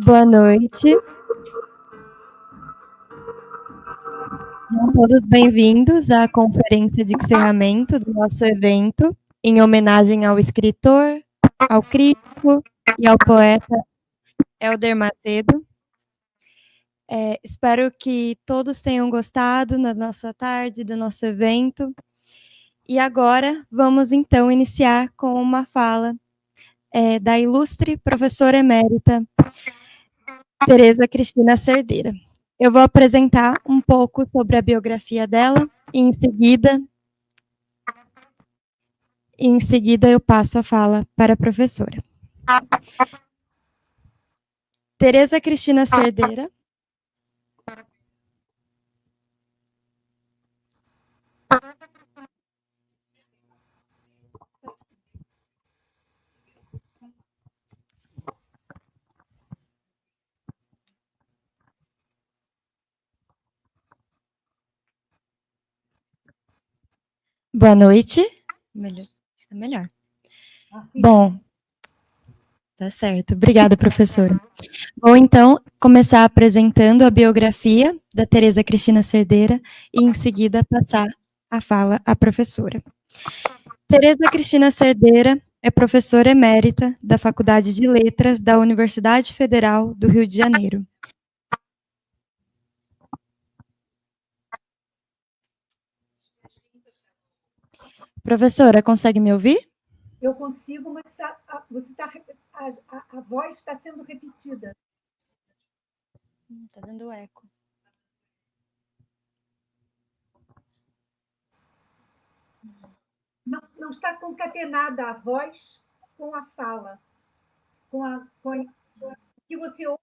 Boa noite. Sejam todos bem-vindos à conferência de encerramento do nosso evento, em homenagem ao escritor, ao crítico e ao poeta Hélder Macedo. Espero que todos tenham gostado da nossa tarde, do nosso evento. E agora vamos então iniciar com uma fala da ilustre professora emérita Tereza Cristina Cerdeira. Eu vou apresentar um pouco sobre a biografia dela e em seguida eu passo a fala para a professora. Tereza Cristina Cerdeira. Boa noite. Está melhor. Bom, tá certo. Obrigada, professora. Vou, então, começar apresentando a biografia da Tereza Cristina Cerdeira e, em seguida, passar a fala à professora. Tereza Cristina Cerdeira é professora emérita da Faculdade de Letras da Universidade Federal do Rio de Janeiro. Professora, consegue me ouvir? Eu consigo, mas a voz está sendo repetida. Está dando eco. Não está concatenada a voz com a fala, com o que você ouve.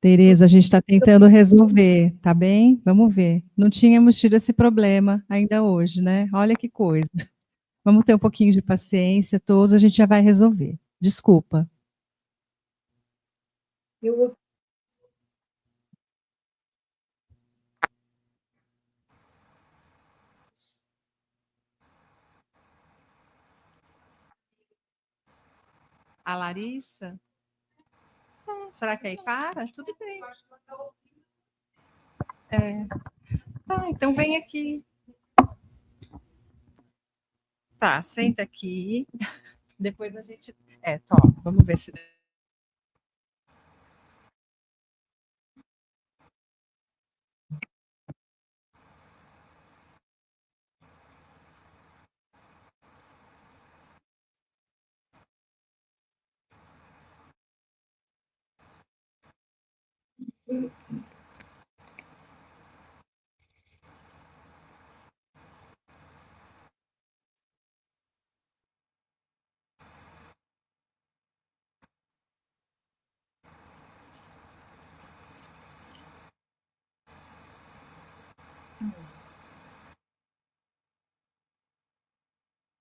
Tereza, a gente está tentando resolver, tá bem? Vamos ver. Não tínhamos tido esse problema ainda hoje, né? Olha que coisa. Vamos ter um pouquinho de paciência, todos, a gente já vai resolver. Desculpa. A Larissa? Será que aí para? Tudo bem. Então vem aqui. Tá, senta aqui. Depois a gente... toma, vamos ver se...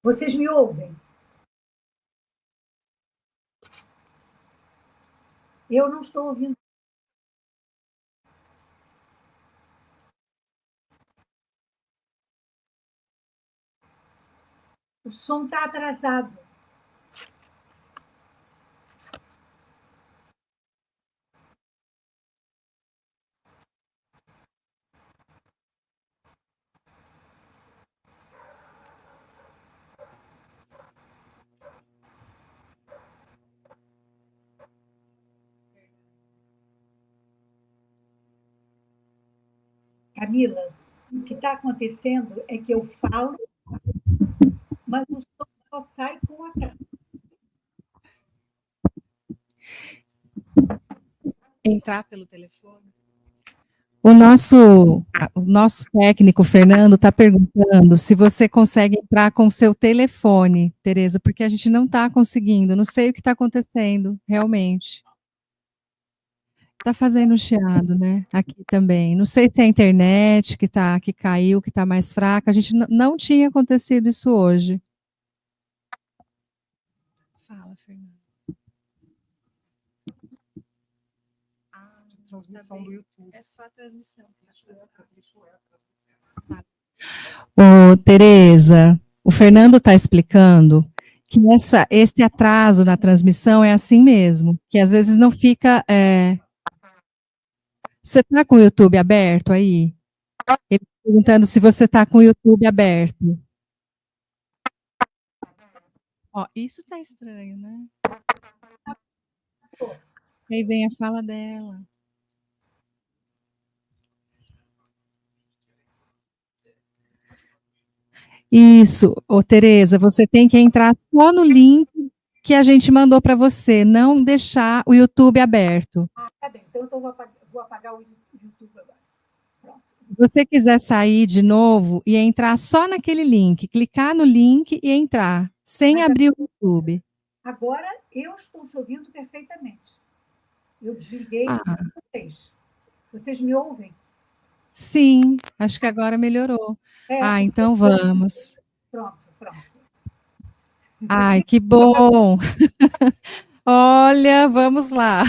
Vocês me ouvem? Eu não estou ouvindo. O som está atrasado. Camila, o que está acontecendo é que eu falo, mas o som só sai com a cara. Entrar pelo telefone? O nosso técnico, Fernando, está perguntando se você consegue entrar com o seu telefone, Tereza, porque a gente não está conseguindo, não sei o que está acontecendo, realmente. Está fazendo chiado, né? Aqui também. Não sei se é a internet que caiu, que está mais fraca. A gente não tinha acontecido isso hoje. Fala, Fernando. transmissão do YouTube. É só a transmissão. Tereza, o Fernando está explicando que esse atraso na transmissão é assim mesmo, que às vezes não fica... Você está com o YouTube aberto aí? Ele está perguntando se você está com o YouTube aberto. Ó, isso está estranho, né? Aí vem a fala dela. Isso, Tereza, você tem que entrar só no link que a gente mandou para você, não deixar o YouTube aberto. Tá bem, então eu vou apagar o YouTube agora. Pronto. Se você quiser sair de novo e entrar só naquele link, clicar no link e entrar, sem abrir o YouTube. Agora eu estou te ouvindo perfeitamente. Eu desliguei vocês. Vocês me ouvem? Sim, acho que agora melhorou. Então vamos. Pronto. Ai, que bom! Olha, vamos lá.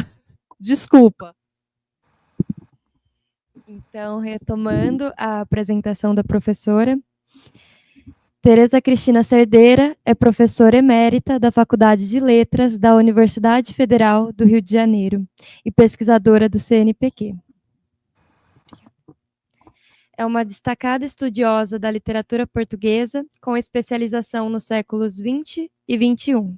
Desculpa. Então, retomando a apresentação da professora, Tereza Cristina Cerdeira é professora emérita da Faculdade de Letras da Universidade Federal do Rio de Janeiro e pesquisadora do CNPq. É uma destacada estudiosa da literatura portuguesa, com especialização nos séculos XX e XXI.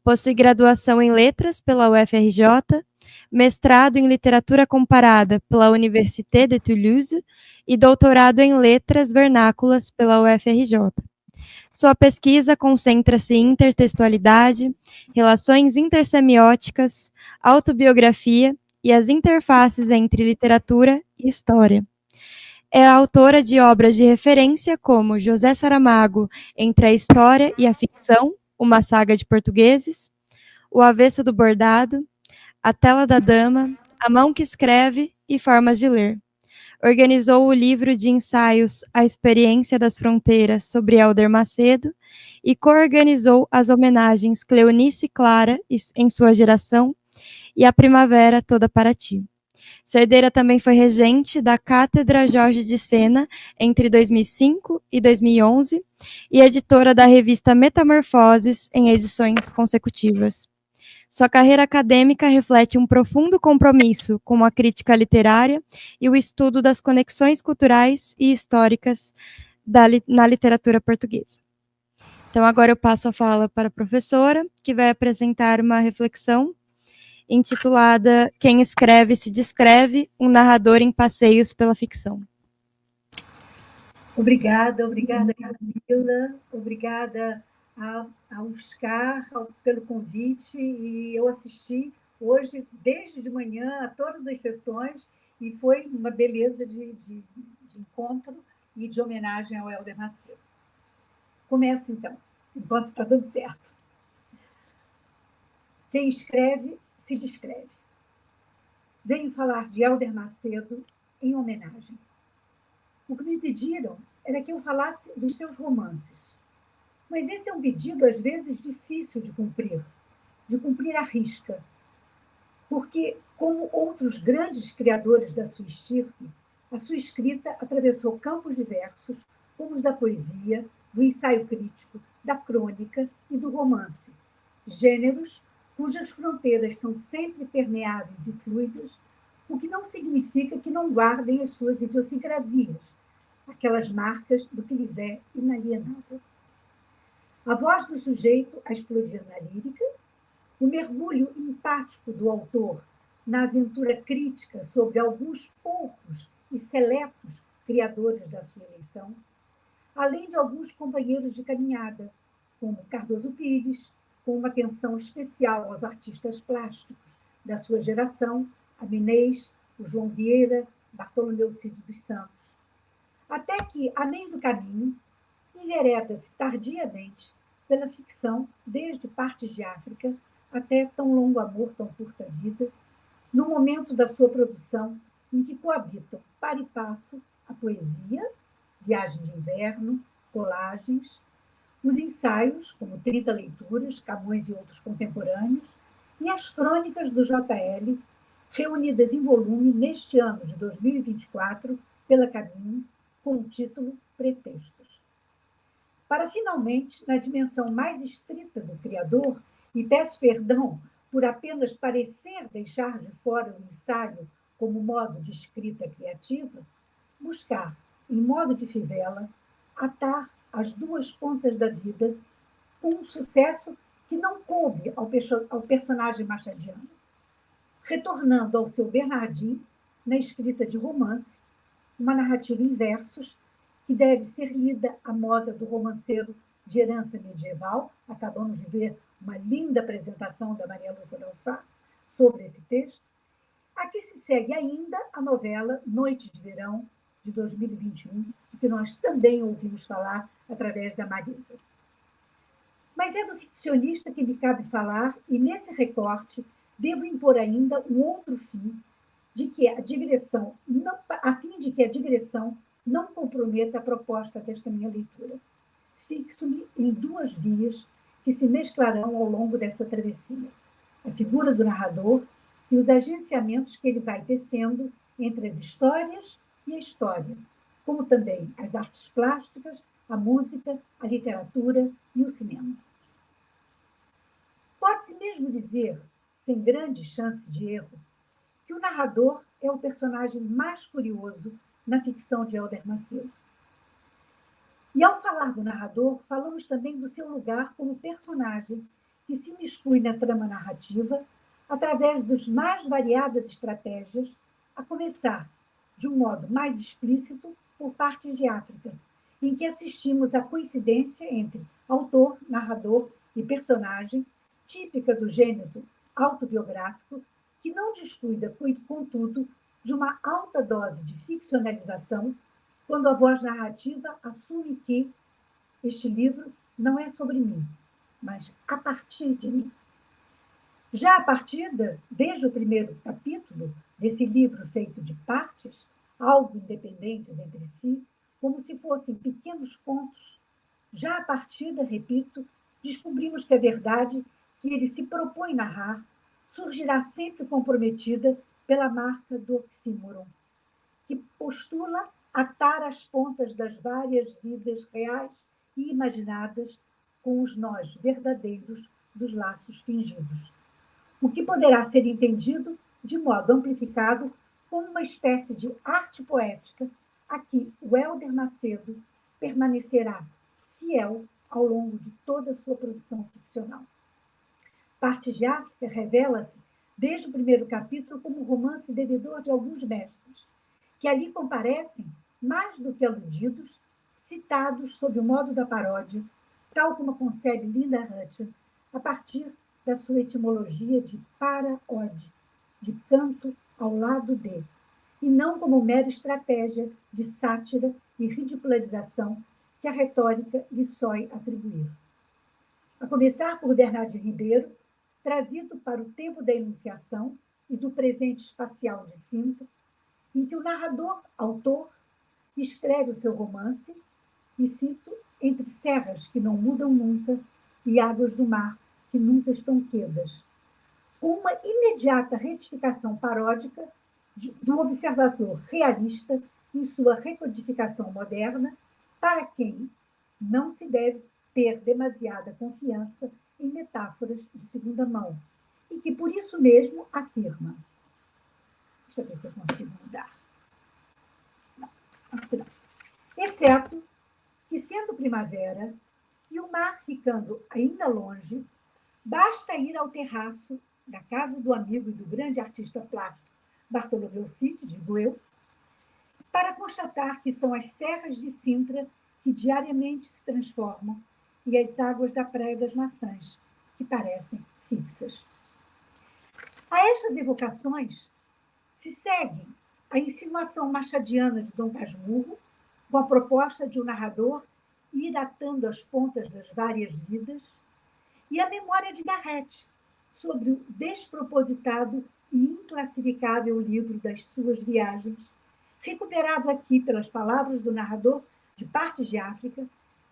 Possui graduação em Letras pela UFRJ, mestrado em Literatura Comparada pela Université de Toulouse e doutorado em Letras Vernáculas pela UFRJ. Sua pesquisa concentra-se em intertextualidade, relações intersemióticas, autobiografia e as interfaces entre literatura e história. É autora de obras de referência como José Saramago, Entre a História e a Ficção, uma saga de portugueses, O Avesso do Bordado, A Tela da Dama, A Mão que Escreve e Formas de Ler. Organizou o livro de ensaios A Experiência das Fronteiras, sobre Hélder Macedo, e coorganizou as homenagens Cleonice Clara, em sua geração, e A Primavera Toda para Ti. Cerdeira também foi regente da Cátedra Jorge de Sena entre 2005 e 2011 e editora da revista Metamorfoses em edições consecutivas. Sua carreira acadêmica reflete um profundo compromisso com a crítica literária e o estudo das conexões culturais e históricas na literatura portuguesa. Então, agora eu passo a fala para a professora, que vai apresentar uma reflexão intitulada Quem Escreve se Descreve, um narrador em passeios pela ficção. Obrigada, Camila. Obrigada ao Oscar pelo convite. E eu assisti hoje, desde de manhã, a todas as sessões, e foi uma beleza de encontro e de homenagem ao Hélder Macedo. Começo, então, enquanto está dando certo. Quem escreve se descreve. Venho falar de Hélder Macedo em homenagem. O que me pediram era que eu falasse dos seus romances. Mas esse é um pedido, às vezes, difícil de cumprir à risca. Porque, como outros grandes criadores da sua estirpe, a sua escrita atravessou campos diversos, como os da poesia, do ensaio crítico, da crônica e do romance. Gêneros cujas fronteiras são sempre permeáveis e fluidas, o que não significa que não guardem as suas idiosincrasias, aquelas marcas do que lhes é inalienável. A voz do sujeito a explodir na lírica, o mergulho empático do autor na aventura crítica sobre alguns poucos e seletos criadores da sua eleição, além de alguns companheiros de caminhada, como Cardoso Pires, com uma atenção especial aos artistas plásticos da sua geração, a Menezes, o João Vieira, Bartolomeu Cid dos Santos. Até que, a meio do caminho, envereda-se tardiamente pela ficção, desde Partes de África até Tão Longo Amor, Tão Curta Vida, no momento da sua produção em que coabitam par e passo a poesia, Viagem de Inverno, colagens, os ensaios, como 30 leituras, Camões e outros contemporâneos, e as crônicas do JL, reunidas em volume neste ano de 2024 pela Caminho, com o título Pretextos. Para, finalmente, na dimensão mais estrita do Criador, e peço perdão por apenas parecer deixar de fora o ensaio como modo de escrita criativa, buscar, em modo de fivela, atar as duas pontas da vida com um sucesso que não coube ao personagem machadiano, retornando ao seu Bernardim na escrita de romance, uma narrativa em versos que deve ser lida à moda do romanceiro de herança medieval. Acabamos de ver uma linda apresentação da Maria Lúcia Dalfá sobre esse texto. Aqui se segue ainda a novela Noite de Verão, de 2021, de que nós também ouvimos falar através da Marisa. Mas é do ficcionista que me cabe falar, e nesse recorte devo impor ainda um outro fim, a fim de que a digressão não comprometa a proposta desta minha leitura. Fixo-me em duas vias que se mesclarão ao longo dessa travessia: a figura do narrador e os agenciamentos que ele vai tecendo entre as histórias e a história, como também as artes plásticas, a música, a literatura e o cinema. Pode-se mesmo dizer, sem grande chance de erro, que o narrador é o personagem mais curioso na ficção de Hélder Macedo. E ao falar do narrador, falamos também do seu lugar como personagem que se miscui na trama narrativa através das mais variadas estratégias, a começar, de um modo mais explícito, por Partes de África, em que assistimos à coincidência entre autor, narrador e personagem, típica do gênero autobiográfico, que não descuida, contudo, de uma alta dose de ficcionalização, quando a voz narrativa assume que este livro não é sobre mim, mas a partir de mim. Já a partida, desde o primeiro capítulo desse livro feito de partes, algo independentes entre si, como se fossem pequenos contos, já a partida, repito, descobrimos que a verdade que ele se propõe narrar surgirá sempre comprometida pela marca do oxímoron, que postula atar as pontas das várias vidas reais e imaginadas com os nós verdadeiros dos laços fingidos, o que poderá ser entendido de modo amplificado como uma espécie de arte poética a que o Hélder Macedo permanecerá fiel ao longo de toda a sua produção ficcional. Partes de África revela-se, desde o primeiro capítulo, como um romance devedor de alguns mestres, que ali comparecem, mais do que aludidos, citados sob o modo da paródia, tal como concebe Linda Hutton, a partir da sua etimologia de para-ode, de canto ao lado de, e não como mera estratégia de sátira e ridicularização que a retórica lhe sói atribuir. A começar por Bernardo Ribeiro, trazido para o tempo da Enunciação e do presente espacial de Sintra, em que o narrador, autor, escreve o seu romance, e cito, entre serras que não mudam nunca e águas do mar que nunca estão quedas, com uma imediata retificação paródica do observador realista em sua recodificação moderna, para quem não se deve ter demasiada confiança em metáforas de segunda mão, e que por isso mesmo afirma. Deixa eu ver se eu consigo mudar. Não. Exceto que, sendo primavera e o mar ficando ainda longe, basta ir ao terraço da casa do amigo e do grande artista plástico Bartolomeu Cid, digo eu, para constatar que são as serras de Sintra que diariamente se transformam e as águas da Praia das Maçãs, que parecem fixas. A estas evocações se segue a insinuação machadiana de Dom Casmurro, com a proposta de um narrador ir atando as pontas das várias vidas, e a memória de Garrett sobre o despropositado e inclassificável livro das suas viagens, recuperado aqui pelas palavras do narrador de Partes de África,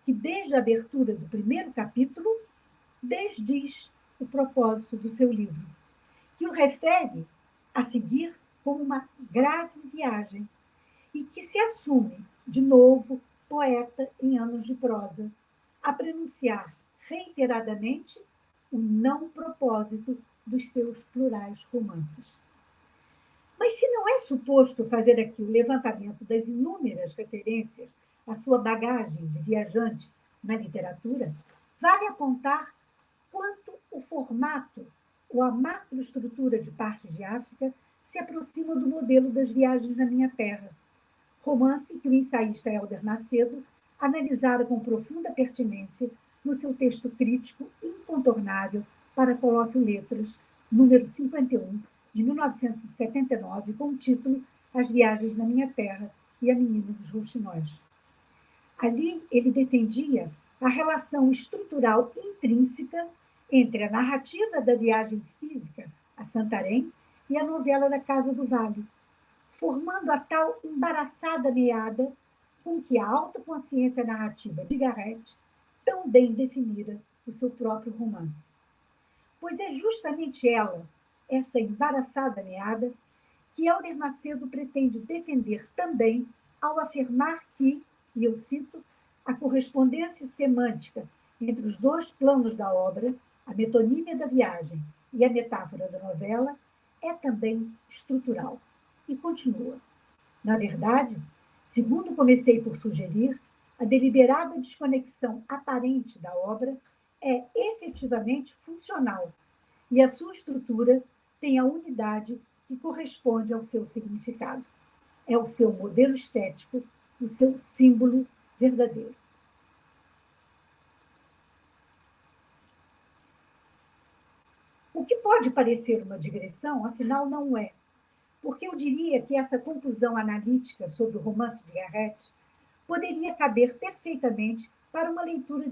que desde a abertura do primeiro capítulo desdiz o propósito do seu livro, que o refere a seguir como uma grave viagem, e que se assume, de novo, poeta em anos de prosa, a pronunciar reiteradamente o não propósito dos seus plurais romances. Mas se não é suposto fazer aqui o levantamento das inúmeras referências à sua bagagem de viajante na literatura, vale apontar quanto o formato ou a macroestrutura de Partes de África se aproxima do modelo das Viagens na Minha Terra, romance que o ensaísta Hélder Macedo analisara com profunda pertinência no seu texto crítico incontornável para Colóquio Letras, número 51, de 1979, com o título As Viagens na Minha Terra e a Menina dos Rouxinóis. Ali ele defendia a relação estrutural intrínseca entre a narrativa da viagem física a Santarém e a novela da Casa do Vale, formando a tal embaraçada meada com que a autoconsciência narrativa de Garrett tão bem definira o seu próprio romance. Pois é justamente ela, essa embaraçada meada, que Hélder Macedo pretende defender também ao afirmar que, e eu cito, a correspondência semântica entre os dois planos da obra, a metonímia da viagem e a metáfora da novela, é também estrutural. E continua. Na verdade, segundo comecei por sugerir, a deliberada desconexão aparente da obra é efetivamente funcional e a sua estrutura tem a unidade que corresponde ao seu significado. É o seu modelo estético, o seu símbolo verdadeiro. O que pode parecer uma digressão, afinal não é, porque eu diria que essa conclusão analítica sobre o romance de Garrett poderia caber perfeitamente para uma leitura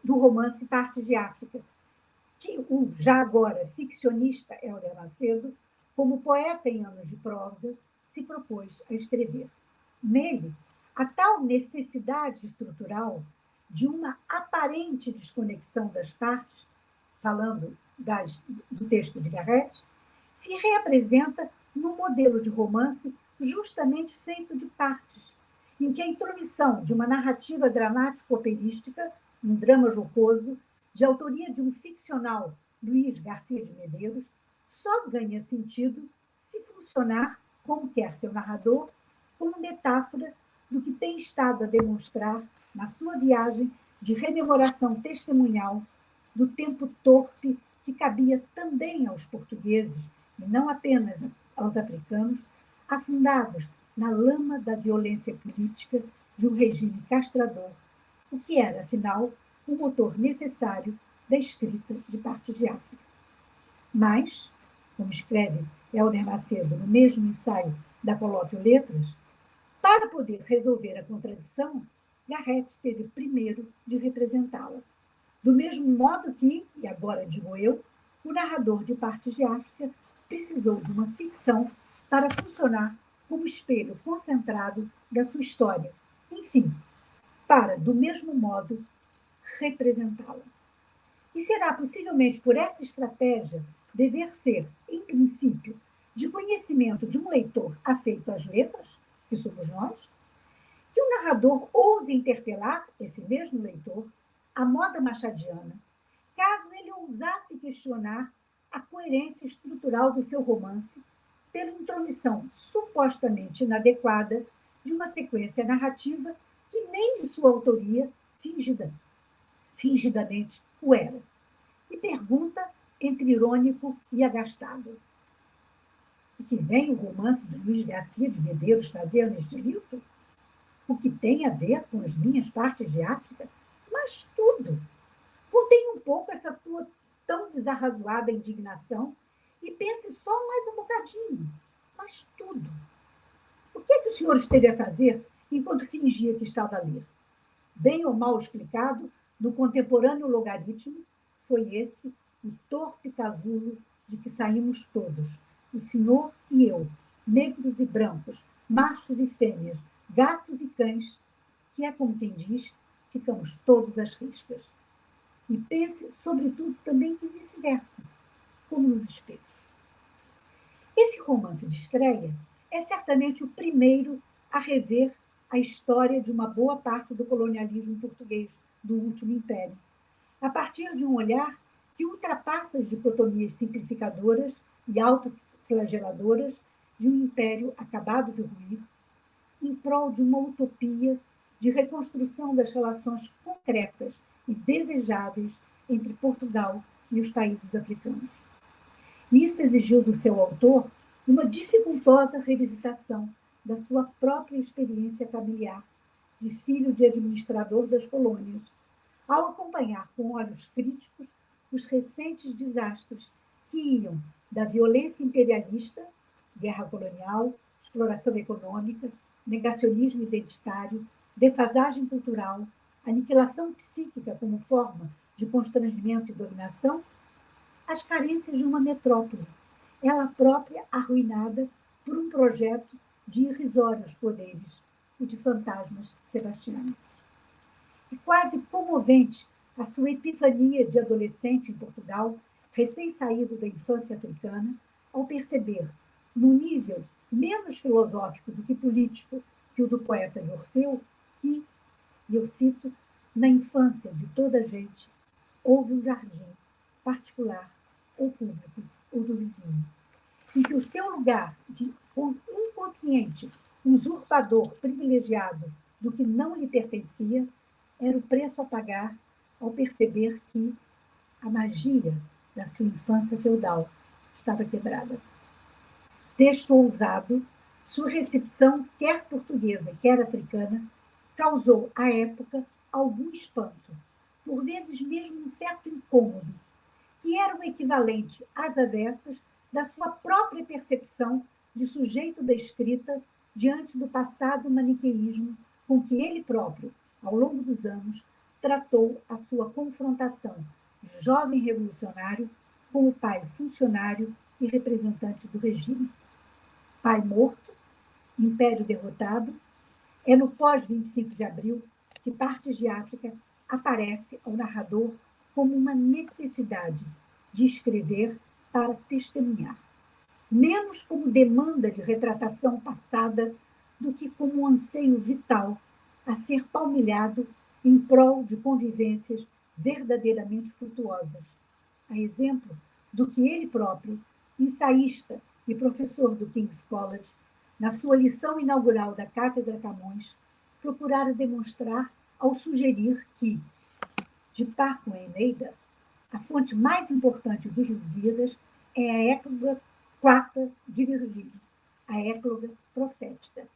do romance Partes de África, que o já agora ficcionista Hélder Macedo, como poeta em anos de prosa, se propôs a escrever. Nele, a tal necessidade estrutural de uma aparente desconexão das partes, falando do texto de Garrett, se reapresenta num modelo de romance justamente feito de partes, em que a intromissão de uma narrativa dramático-operística, um drama jocoso, de autoria de um ficcional Luiz Garcia de Medeiros, só ganha sentido se funcionar, como quer seu narrador, como metáfora do que tem estado a demonstrar na sua viagem de rememoração testemunhal do tempo torpe que cabia também aos portugueses, e não apenas aos africanos, afundados na lama da violência política de um regime castrador, o que era, afinal, o motor necessário da escrita de Partes de África. Mas, como escreve Hélder Macedo no mesmo ensaio da Colóquio Letras, para poder resolver a contradição, Garrett teve primeiro de representá-la. Do mesmo modo que, e agora digo eu, o narrador de Partes de África precisou de uma ficção para funcionar como espelho concentrado da sua história. Enfim, para, do mesmo modo, representá-la. E será possivelmente por essa estratégia dever ser, em princípio, de conhecimento de um leitor afeito às letras, que somos nós, que o narrador ouse interpelar esse mesmo leitor à moda machadiana, caso ele ousasse questionar a coerência estrutural do seu romance pela intromissão supostamente inadequada de uma sequência narrativa que nem de sua autoria fingidamente o era. E pergunta entre irônico e agastado: o que vem o romance de Luiz Garcia de Medeiros fazer neste livro? O que tem a ver com as minhas Partes de África? Mas tudo. Contém um pouco essa tua tão desarrazoada indignação e pense só mais um bocadinho. Mas tudo. O que é que o senhor esteve a fazer enquanto fingia que estava a ler? Bem ou mal explicado, no contemporâneo logaritmo, foi esse o torpe casulo de que saímos todos, o senhor e eu, negros e brancos, machos e fêmeas, gatos e cães, que é como quem diz, ficamos todos às riscas. E pense, sobretudo, também que vice-versa, como nos espelhos. Esse romance de estreia é certamente o primeiro a rever a história de uma boa parte do colonialismo português do último império, a partir de um olhar que ultrapassa as dicotomias simplificadoras e autoflageladoras de um império acabado de ruir, em prol de uma utopia de reconstrução das relações concretas e desejáveis entre Portugal e os países africanos. Isso exigiu do seu autor uma dificultosa revisitação da sua própria experiência familiar de filho de administrador das colônias, ao acompanhar com olhos críticos os recentes desastres que iam da violência imperialista, guerra colonial, exploração econômica, negacionismo identitário, defasagem cultural, aniquilação psíquica como forma de constrangimento e dominação, às carências de uma metrópole, ela própria arruinada por um projeto de irrisórios poderes e de fantasmas sebastianos. É quase comovente a sua epifania de adolescente em Portugal, recém-saído da infância africana, ao perceber, num nível menos filosófico do que político que o do poeta de Orfeu, que, e eu cito, na infância de toda a gente, houve um jardim particular, ou público, ou do vizinho, em que o seu lugar de inconsciente usurpador privilegiado do que não lhe pertencia era o preço a pagar ao perceber que a magia da sua infância feudal estava quebrada. Texto ousado, sua recepção, quer portuguesa, quer africana, causou, à época, algum espanto, por vezes mesmo um certo incômodo, que era o equivalente às avessas da sua própria percepção de sujeito da escrita diante do passado maniqueísmo com que ele próprio, ao longo dos anos, tratou a sua confrontação de jovem revolucionário com o pai funcionário e representante do regime. Pai morto, império derrotado, é no pós-25 de abril que Partes de África aparece ao narrador como uma necessidade de escrever para testemunhar, menos como demanda de retratação passada do que como um anseio vital a ser palmilhado em prol de convivências verdadeiramente frutuosas, a exemplo do que ele próprio, ensaísta e professor do King's College, na sua lição inaugural da Cátedra Camões, procurara demonstrar ao sugerir que, de par com a Eneida, a fonte mais importante dos Lusíadas é a Écloga Quarta de Virgílio, a Écloga profética,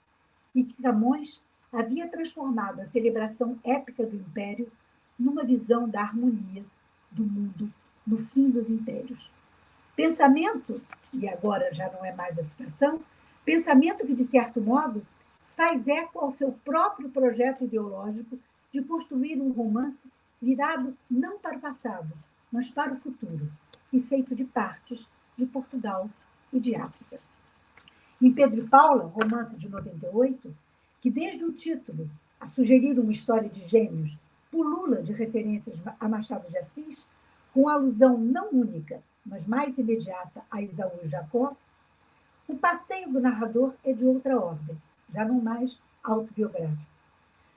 e que Camões havia transformado a celebração épica do Império numa visão da harmonia do mundo no fim dos impérios. Pensamento, e agora já não é mais a citação, pensamento que, de certo modo, faz eco ao seu próprio projeto ideológico de construir um romance virado não para o passado, mas para o futuro, e feito de partes de Portugal e de África. Em Pedro e Paula, romance de 98, que desde o título, a sugerir uma história de gêmeos, pulula de referências a Machado de Assis, com alusão não única, mas mais imediata a Esaú e Jacó, o passeio do narrador é de outra ordem, já não mais autobiográfico.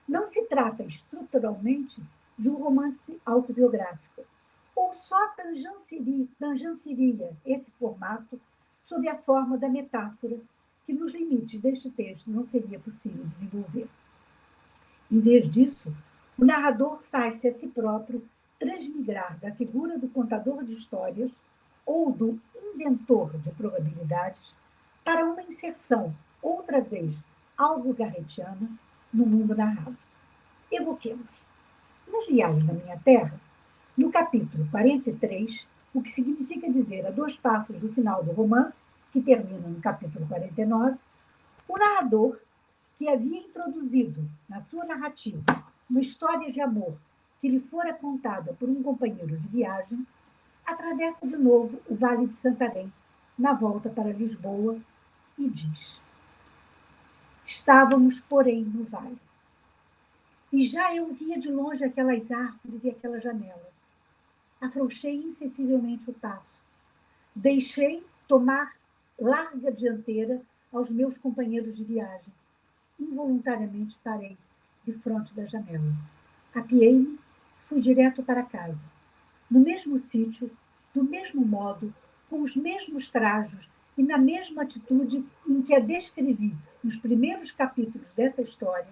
Não se trata estruturalmente de um romance autobiográfico, ou só tangenciaria esse formato sob a forma da metáfora, que nos limites deste texto não seria possível desenvolver. Em vez disso, o narrador faz-se a si próprio transmigrar da figura do contador de histórias ou do inventor de probabilidades para uma inserção, outra vez, algo garretiana, no mundo narrado. Evoquemos. Nas Viagens da Minha Terra, no capítulo 43, o que significa dizer a 2 passos do final do romance, que termina no capítulo 49, o narrador, que havia introduzido na sua narrativa uma história de amor que lhe fora contada por um companheiro de viagem, atravessa de novo o Vale de Santarém, na volta para Lisboa, e diz: Estávamos, porém, no vale. E já eu via de longe aquelas árvores e aquela janela. Afrouxei insensivelmente o passo. Deixei tomar larga dianteira aos meus companheiros de viagem. Involuntariamente parei de frente da janela. Apiei-me, fui direto para casa. No mesmo sítio, do mesmo modo, com os mesmos trajos e na mesma atitude em que a descrevi nos primeiros capítulos dessa história,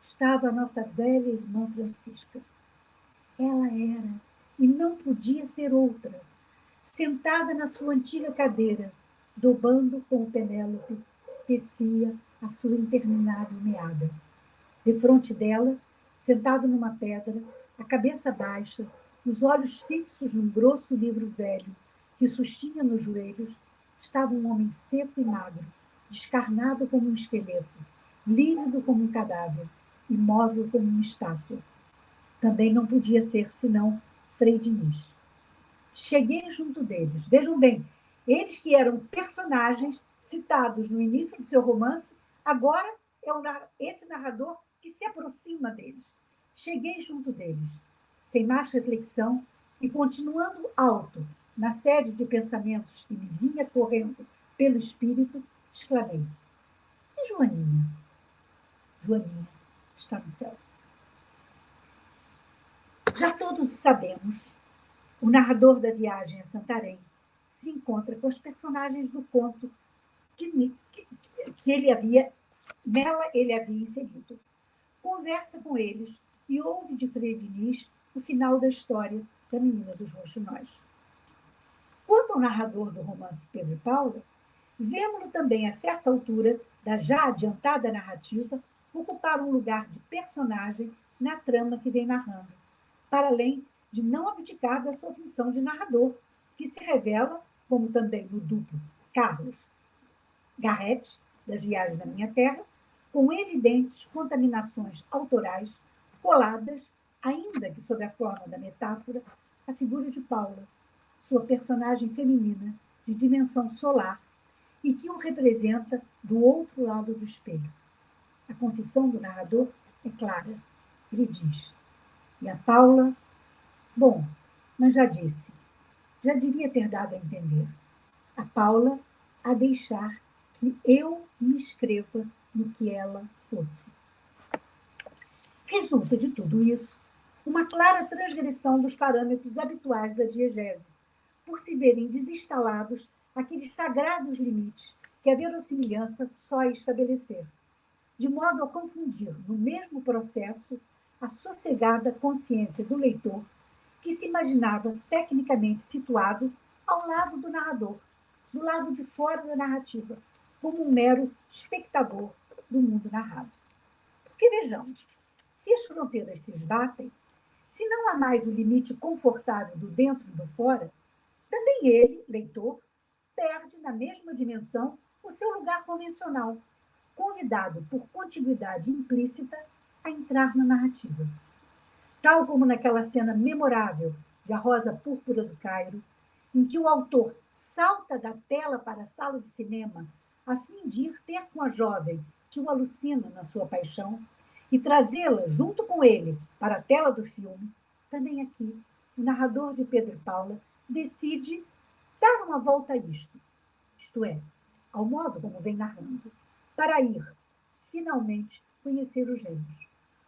estava a nossa velha irmã Francisca. Ela era, e não podia ser outra, sentada na sua antiga cadeira, dobando com o Penélope, tecia a sua interminável meada. Defronte dela, sentado numa pedra, a cabeça baixa, os olhos fixos num grosso livro velho que sustinha nos joelhos, estava um homem seco e magro, descarnado como um esqueleto, lívido como um cadáver, imóvel como uma estátua. Também não podia ser senão Frei Diniz. Cheguei junto deles. Vejam bem, eles que eram personagens citados no início do seu romance, agora é esse narrador que se aproxima deles. Cheguei junto deles, sem mais reflexão e continuando alto na série de pensamentos que me vinha correndo pelo espírito, exclamei: e Joaninha? Joaninha está no céu. Já todos sabemos, o narrador da viagem a Santarém se encontra com os personagens do conto que nela ele havia inserido. Conversa com eles e ouve de Frei Diniz o final da história da Menina dos Rouxinóis. Quanto ao narrador do romance Pedro e Paula, vemo-lo também, a certa altura da já adiantada narrativa, ocupar um lugar de personagem na trama que vem narrando, para além de não abdicar da sua função de narrador, que se revela, como também no duplo Carlos Garrett, das Viagens da Minha Terra, com evidentes contaminações autorais coladas, ainda que sob a forma da metáfora, à figura de Paula, sua personagem feminina de dimensão solar e que o representa do outro lado do espelho. A confissão do narrador é clara. Ele diz: e a Paula, bom, mas já disse, já devia ter dado a entender. A Paula a deixar que eu me escreva no que ela fosse. Resulta de tudo isso uma clara transgressão dos parâmetros habituais da diegese, por se verem desinstalados aqueles sagrados limites que a verossimilhança só é estabelecer, de modo a confundir no mesmo processo a sossegada consciência do leitor, que se imaginava tecnicamente situado ao lado do narrador, do lado de fora da narrativa, como um mero espectador do mundo narrado. Porque vejamos, se as fronteiras se esbatem, se não há mais o limite confortável do dentro e do fora, também ele, leitor, perde na mesma dimensão o seu lugar convencional, convidado por contiguidade implícita a entrar na narrativa. Tal como naquela cena memorável de A Rosa Púrpura do Cairo, em que o autor salta da tela para a sala de cinema a fim de ir ter com a jovem que o alucina na sua paixão e trazê-la junto com ele para a tela do filme, também aqui o narrador de Pedro e Paula decide dar uma volta a isto é, ao modo como vem narrando, para ir, finalmente, conhecer os gêmeos,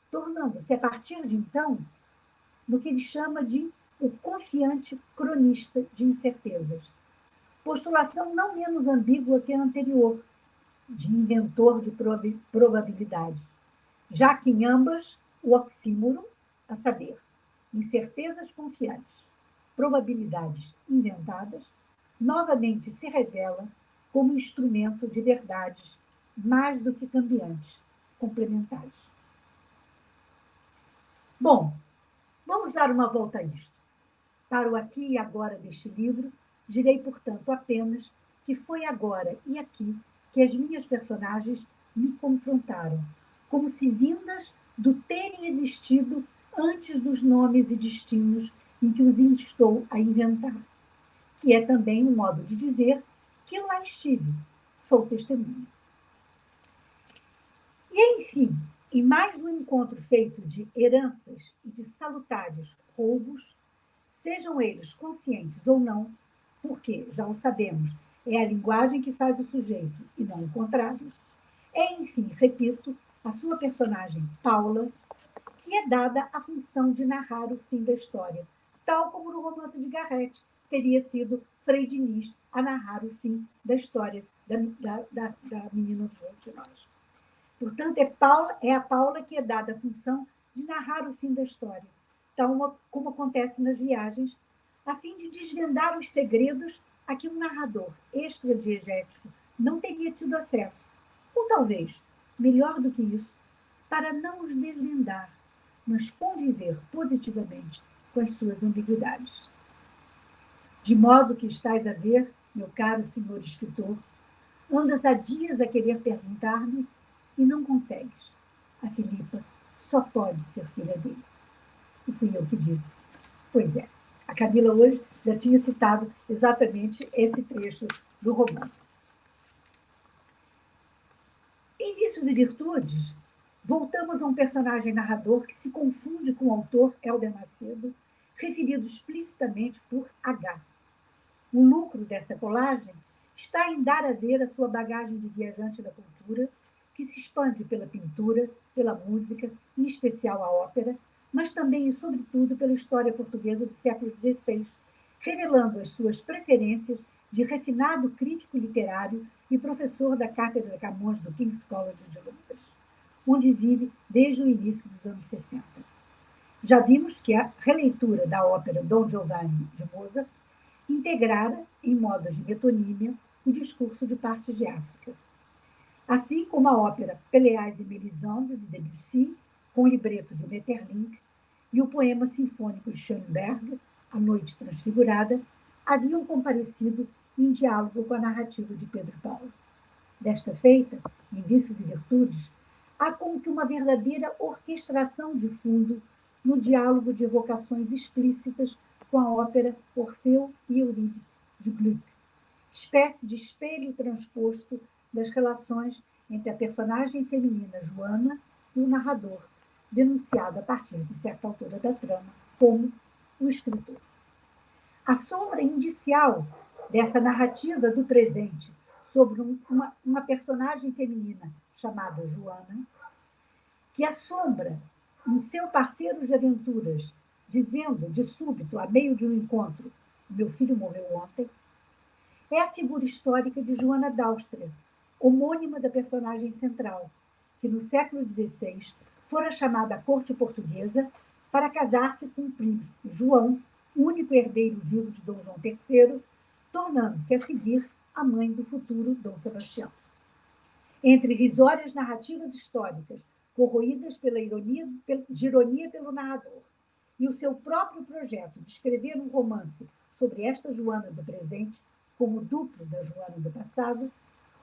tornando-se, a partir de então, no que ele chama de o confiante cronista de incertezas. Postulação não menos ambígua que a anterior, de inventor de probabilidade, já que em ambas o oxímoro, a saber, incertezas confiantes, probabilidades inventadas, novamente se revela como instrumento de verdades mais do que cambiantes, complementares. Bom, vamos dar uma volta a isto. Para o aqui e agora deste livro, direi, portanto, apenas que foi agora e aqui que as minhas personagens me confrontaram, como se vindas do terem existido antes dos nomes e destinos em que os instou a inventar, que é também um modo de dizer que eu lá estive, sou testemunha. E, enfim, em mais um encontro feito de heranças e de salutares roubos, sejam eles conscientes ou não, porque, já o sabemos, É a linguagem que faz o sujeito, e não o contrário. É, enfim, repito, a sua personagem, Paula, que é dada a função de narrar o fim da história, tal como no romance de Garrett teria sido Frei Diniz a narrar o fim da história da menina do jogo de nós. Portanto, é a Paula que é dada a função de narrar o fim da história, tal como acontece nas viagens, a fim de desvendar os segredos a que um narrador extradiegético não teria tido acesso. Ou talvez, melhor do que isso, para não os desvendar, mas conviver positivamente com as suas ambiguidades. De modo que estás a ver, meu caro senhor escritor, andas há dias a querer perguntar-me e não consegues. A Filipa só pode ser filha dele. E fui eu que disse. Pois é, a Camila hoje já tinha citado exatamente esse trecho do romance. Em Vícios e Virtudes, voltamos a um personagem narrador que se confunde com o autor Hélder Macedo, referido explicitamente por H. O lucro dessa colagem está em dar a ver a sua bagagem de viajante da cultura, que se expande pela pintura, pela música, em especial a ópera, mas também e sobretudo pela história portuguesa do século XVI, revelando as suas preferências de refinado crítico literário e professor da Cátedra Camões do King's College de Londres, onde vive desde o início dos anos 60. Já vimos que a releitura da ópera Don Giovanni de Mozart integrara, em modos de metonímia, o discurso de Partes de África. Assim como a ópera Péléas e Mélisande, de Debussy, com libreto de Maeterlinck, e o poema sinfônico de Schoenberg, A Noite Transfigurada, haviam comparecido em diálogo com a narrativa de Pedro Paulo. Desta feita, em Vícios e Virtudes, há como que uma verdadeira orquestração de fundo no diálogo de evocações explícitas com a ópera Orfeu e Eurídice, de Gluck, espécie de espelho transposto das relações entre a personagem feminina Joana e o narrador, denunciado a partir de certa altura da trama como o escritor. A sombra indicial dessa narrativa do presente sobre uma personagem feminina chamada Joana, que assombra em seu parceiro de aventuras, dizendo de súbito, a meio de um encontro, meu filho morreu ontem, é a figura histórica de Joana d'Áustria, homônima da personagem central, que no século XVI fora chamada à corte portuguesa para casar-se com o príncipe João, único herdeiro vivo de Dom João III, tornando-se a seguir a mãe do futuro Dom Sebastião. Entre risórias narrativas históricas, corroídas pela ironia pelo narrador, e o seu próprio projeto de escrever um romance sobre esta Joana do presente, como duplo da Joana do passado,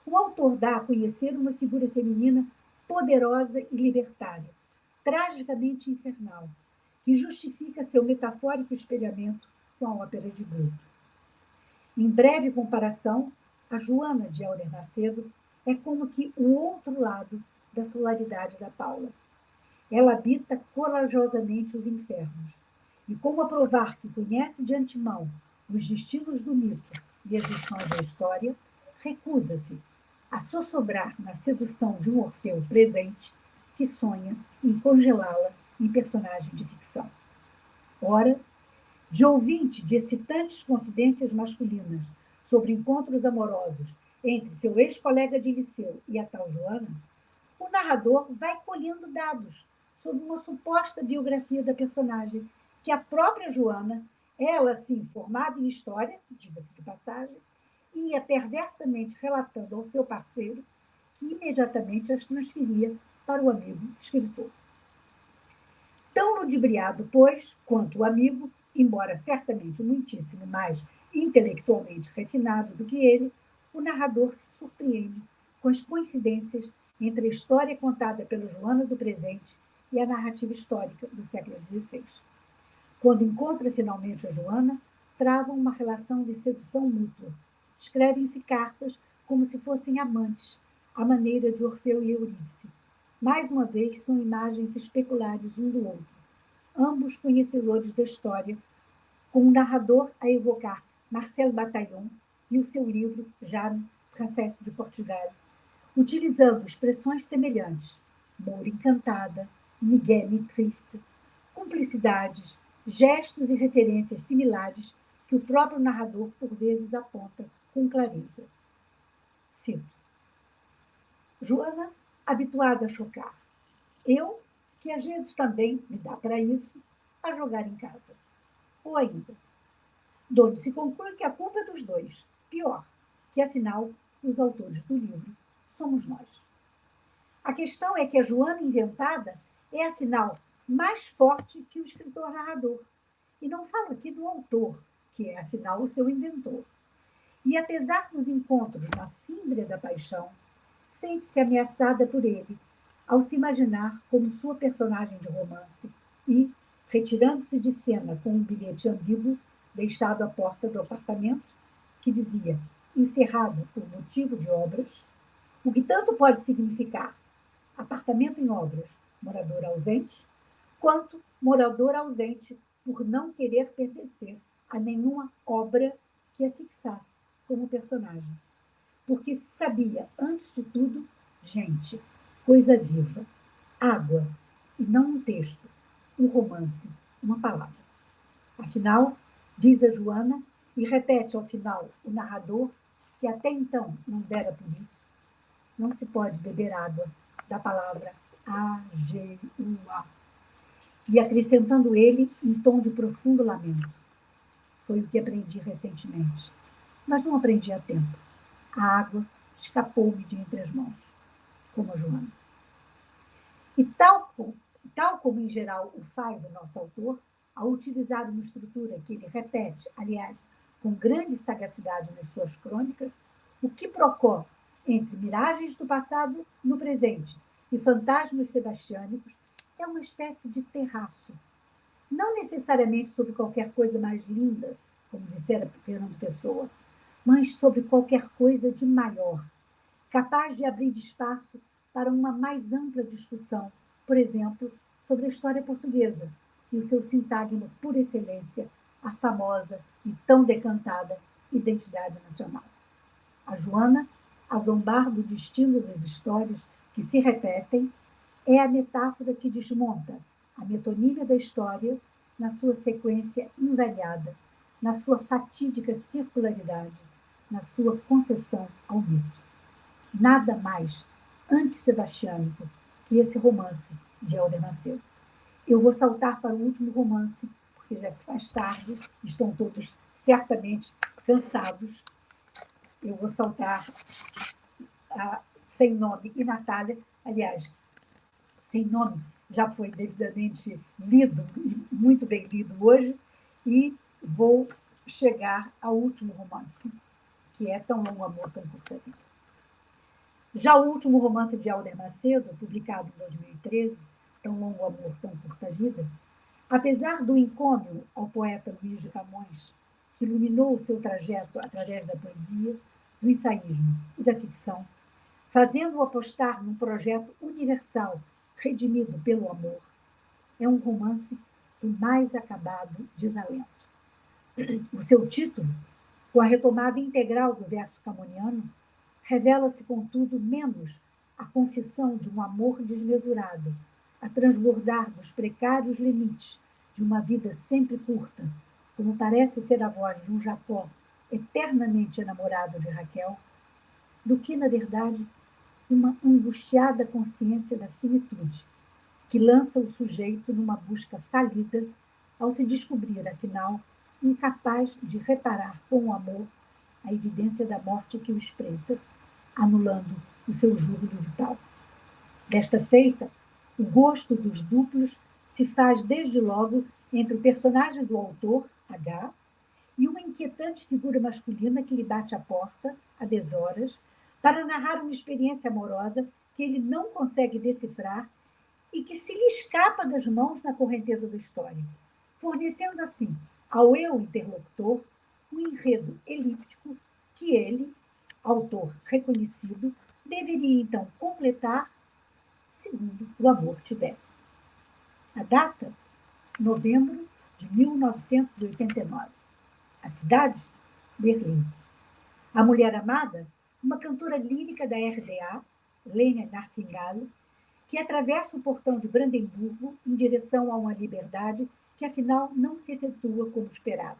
o autor dá a conhecer uma figura feminina poderosa e libertária, tragicamente infernal, que justifica seu metafórico espelhamento com a ópera de Gluck. Em breve comparação, a Joana de Hélder Macedo é como que o outro lado da solaridade da Paula. Ela habita corajosamente os infernos, e como a provar que conhece de antemão os destinos do mito e as lições da história, recusa-se a sossobrar na sedução de um Orfeu presente que sonha em congelá-la em personagem de ficção. Ora, de ouvinte de excitantes confidências masculinas sobre encontros amorosos entre seu ex-colega de liceu e a tal Joana, o narrador vai colhendo dados sobre uma suposta biografia da personagem, que a própria Joana, ela sim formada em história, diga-se de passagem, ia perversamente relatando ao seu parceiro, que imediatamente as transferia para o amigo escritor. Tão ludibriado, pois, quanto o amigo, embora certamente muitíssimo mais intelectualmente refinado do que ele, o narrador se surpreende com as coincidências entre a história contada pela Joana do presente e a narrativa histórica do século XVI. Quando encontra finalmente a Joana, travam uma relação de sedução mútua. Escrevem-se cartas como se fossem amantes, à maneira de Orfeu e Eurídice. Mais uma vez, são imagens especulares um do outro, ambos conhecedores da história, com o narrador a evocar Marcel Bataillon e o seu livro, já no Francesco de Portugal, utilizando expressões semelhantes, Moura encantada, Miguel triste, cumplicidades, gestos e referências similares que o próprio narrador, por vezes, aponta com clareza. Cito. Joana, habituada a chocar. Eu, que às vezes também me dá para isso, a jogar em casa. Ou ainda, de onde se conclui que a culpa é dos dois. Pior, que afinal, os autores do livro somos nós. A questão é que a Joana inventada é, afinal, mais forte que o escritor-narrador. E não falo aqui do autor, que é, afinal, o seu inventor. E, apesar dos encontros na fímbria da paixão, sente-se ameaçada por ele, ao se imaginar como sua personagem de romance e, retirando-se de cena com um bilhete ambíguo deixado à porta do apartamento, que dizia, encerrado por motivo de obras, o que tanto pode significar apartamento em obras, morador ausente, quanto morador ausente por não querer pertencer a nenhuma obra que a fixasse como personagem. Porque sabia, antes de tudo, gente, coisa viva, água, e não um texto, um romance, uma palavra. Afinal, diz a Joana, e repete ao final o narrador, que até então não dera por isso, não se pode beber água da palavra A-G-U-A. E acrescentando ele em tom de profundo lamento. Foi o que aprendi recentemente, mas não aprendi a tempo. A água escapou-me de entre as mãos, como a Joana. E tal como em geral o faz o nosso autor, ao utilizar uma estrutura que ele repete, aliás, com grande sagacidade nas suas crônicas, o quiprocó entre miragens do passado no presente e fantasmas sebastiânicos é uma espécie de terraço. Não necessariamente sobre qualquer coisa mais linda, como dissera Fernando Pessoa, mas sobre qualquer coisa de maior, capaz de abrir espaço para uma mais ampla discussão, por exemplo, sobre a história portuguesa e o seu sintagma por excelência, a famosa e tão decantada identidade nacional. A Joana, a zombar do destino das histórias que se repetem, é a metáfora que desmonta a metonímia da história na sua sequência invariada, na sua fatídica circularidade, na sua concessão ao mito. Nada mais anti-sebastiânico que esse romance de Helder Macedo. Eu vou saltar para o último romance, porque já se faz tarde, estão todos certamente cansados. Eu vou saltar Sem Nome e Natália. Aliás, Sem Nome já foi devidamente lido, muito bem lido hoje, e vou chegar ao último romance, que é Tão Longo Amor, Tão Curta Vida. Já o último romance de Helder Macedo, publicado em 2013, Tão Longo Amor, Tão Curta Vida, apesar do encômio ao poeta Luís de Camões, que iluminou o seu trajeto através da poesia, do ensaísmo e da ficção, fazendo-o apostar num projeto universal redimido pelo amor, é um romance do mais acabado desalento. O seu título, com a retomada integral do verso camoniano, revela-se, contudo, menos a confissão de um amor desmesurado, a transbordar dos precários limites de uma vida sempre curta, como parece ser a voz de um Jacó eternamente enamorado de Raquel, do que, na verdade, uma angustiada consciência da finitude, que lança o sujeito numa busca falida ao se descobrir, afinal, incapaz de reparar com o amor a evidência da morte que o espreita, anulando o seu júbilo vital. Desta feita, o gosto dos duplos se faz desde logo entre o personagem do autor, H, e uma inquietante figura masculina que lhe bate à porta, a deshoras, para narrar uma experiência amorosa que ele não consegue decifrar e que se lhe escapa das mãos na correnteza da história, fornecendo assim ao eu interlocutor um enredo elíptico que ele, autor reconhecido, deveria então completar segundo o amor tivesse. A data, novembro de 1989. A cidade, Berlim. A Mulher Amada, uma cantora lírica da RDA, Lênia Nartingale, que atravessa o portão de Brandemburgo em direção a uma liberdade que, afinal, não se efetua como esperado.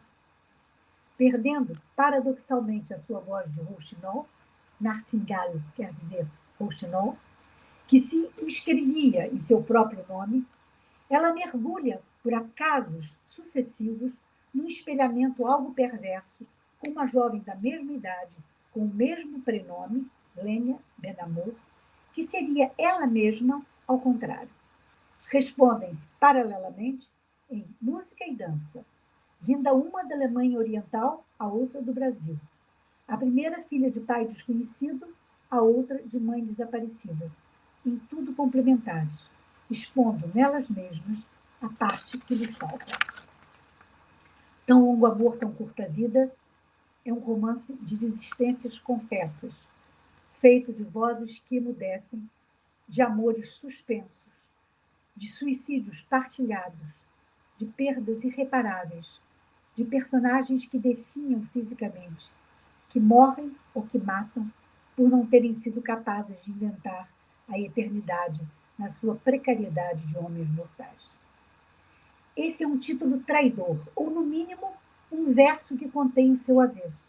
Perdendo, paradoxalmente, a sua voz de rouxinol, Nartingale quer dizer rouxinol, que se inscrevia em seu próprio nome, ela mergulha, por acasos sucessivos, num espelhamento algo perverso com uma jovem da mesma idade, com o mesmo prenome, Lênia Benamor, que seria ela mesma ao contrário. Respondem-se paralelamente em música e dança, vinda uma da Alemanha Oriental, a outra do Brasil. A primeira filha de pai desconhecido, a outra de mãe desaparecida, em tudo complementares, expondo nelas mesmas a parte que lhes falta. Tão longo amor, tão curta vida é um romance de desistências confessas, feito de vozes que emudecem, de amores suspensos, de suicídios partilhados, de perdas irreparáveis, de personagens que definham fisicamente, que morrem ou que matam por não terem sido capazes de inventar a eternidade na sua precariedade de homens mortais. Esse é um título traidor, ou, no mínimo, um verso que contém o seu avesso,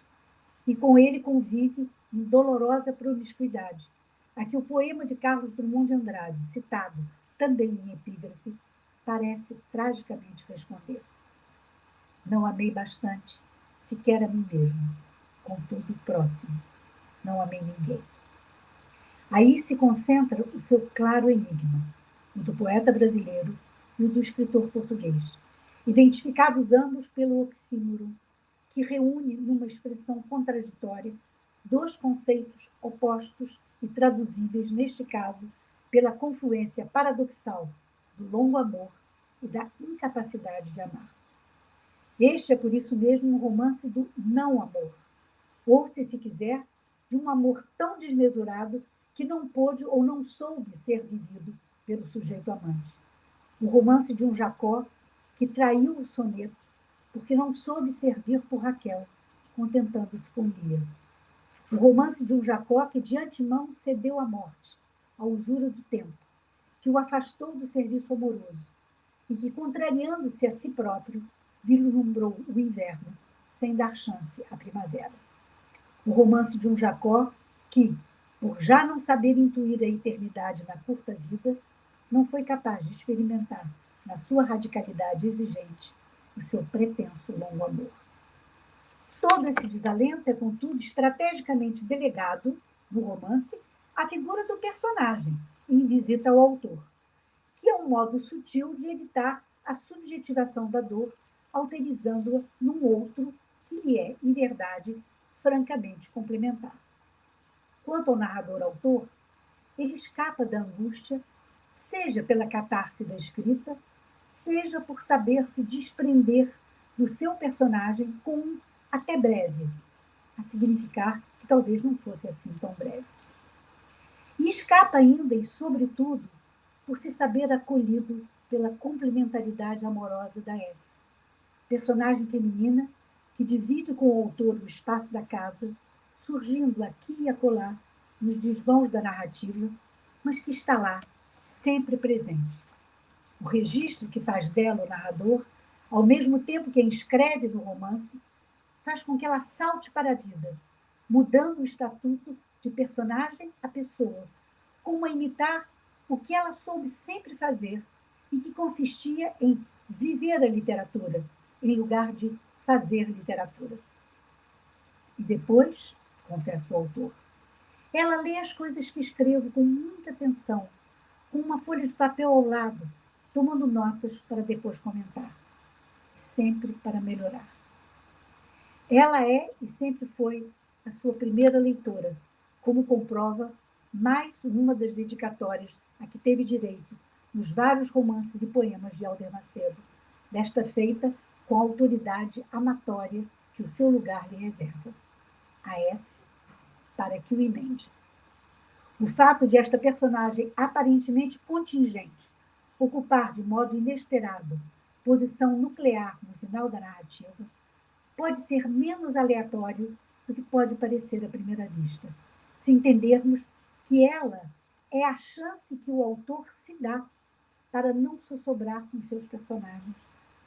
e com ele convive em dolorosa promiscuidade, a que o poema de Carlos Drummond de Andrade, citado também em epígrafe, parece tragicamente responder. Não amei bastante, sequer a mim mesmo, contudo próximo, não amei ninguém. Aí se concentra o seu claro enigma, o do poeta brasileiro e o do escritor português, identificados ambos pelo oxímoro, que reúne numa expressão contraditória dois conceitos opostos e traduzíveis, neste caso, pela confluência paradoxal do longo amor e da incapacidade de amar. Este é, por isso mesmo, um romance do não-amor, ou, se quiser, de um amor tão desmesurado que não pôde ou não soube ser vivido pelo sujeito amante. O romance de um Jacó que traiu o soneto porque não soube servir por Raquel, contentando-se com Lia. O romance de um Jacó que de antemão cedeu à morte, à usura do tempo, que o afastou do serviço amoroso e que, contrariando-se a si próprio, vislumbrou o inverno sem dar chance à primavera. O romance de um Jacó que, por já não saber intuir a eternidade na curta vida, não foi capaz de experimentar, na sua radicalidade exigente, o seu pretenso longo amor. Todo esse desalento é, contudo, estrategicamente delegado, no romance, à figura do personagem, em visita ao autor, que é um modo sutil de evitar a subjetivação da dor, alterizando-a num outro que lhe é, em verdade, francamente complementar. Quanto ao narrador-autor, ele escapa da angústia, seja pela catarse da escrita, seja por saber se desprender do seu personagem com um até breve, a significar que talvez não fosse assim tão breve. E escapa ainda, e sobretudo, por se saber acolhido pela complementaridade amorosa da S, personagem feminina que divide com o autor o espaço da casa, surgindo aqui e acolá nos desvãos da narrativa, mas que está lá, sempre presente. O registro que faz dela o narrador, ao mesmo tempo que a inscreve no romance, faz com que ela salte para a vida, mudando o estatuto de personagem a pessoa, como a imitar o que ela soube sempre fazer e que consistia em viver a literatura, em lugar de fazer literatura. E depois, confessa o autor, ela lê as coisas que escrevo com muita atenção, com uma folha de papel ao lado, tomando notas para depois comentar, sempre para melhorar. Ela é e sempre foi a sua primeira leitora, como comprova mais uma das dedicatórias a que teve direito nos vários romances e poemas de Alder Macedo, desta feita com a autoridade amatória que o seu lugar lhe reserva. A S, para que o emende. O fato de esta personagem aparentemente contingente ocupar de modo inesperado posição nuclear no final da narrativa pode ser menos aleatório do que pode parecer à primeira vista, se entendermos que ela é a chance que o autor se dá para não sossobrar com seus personagens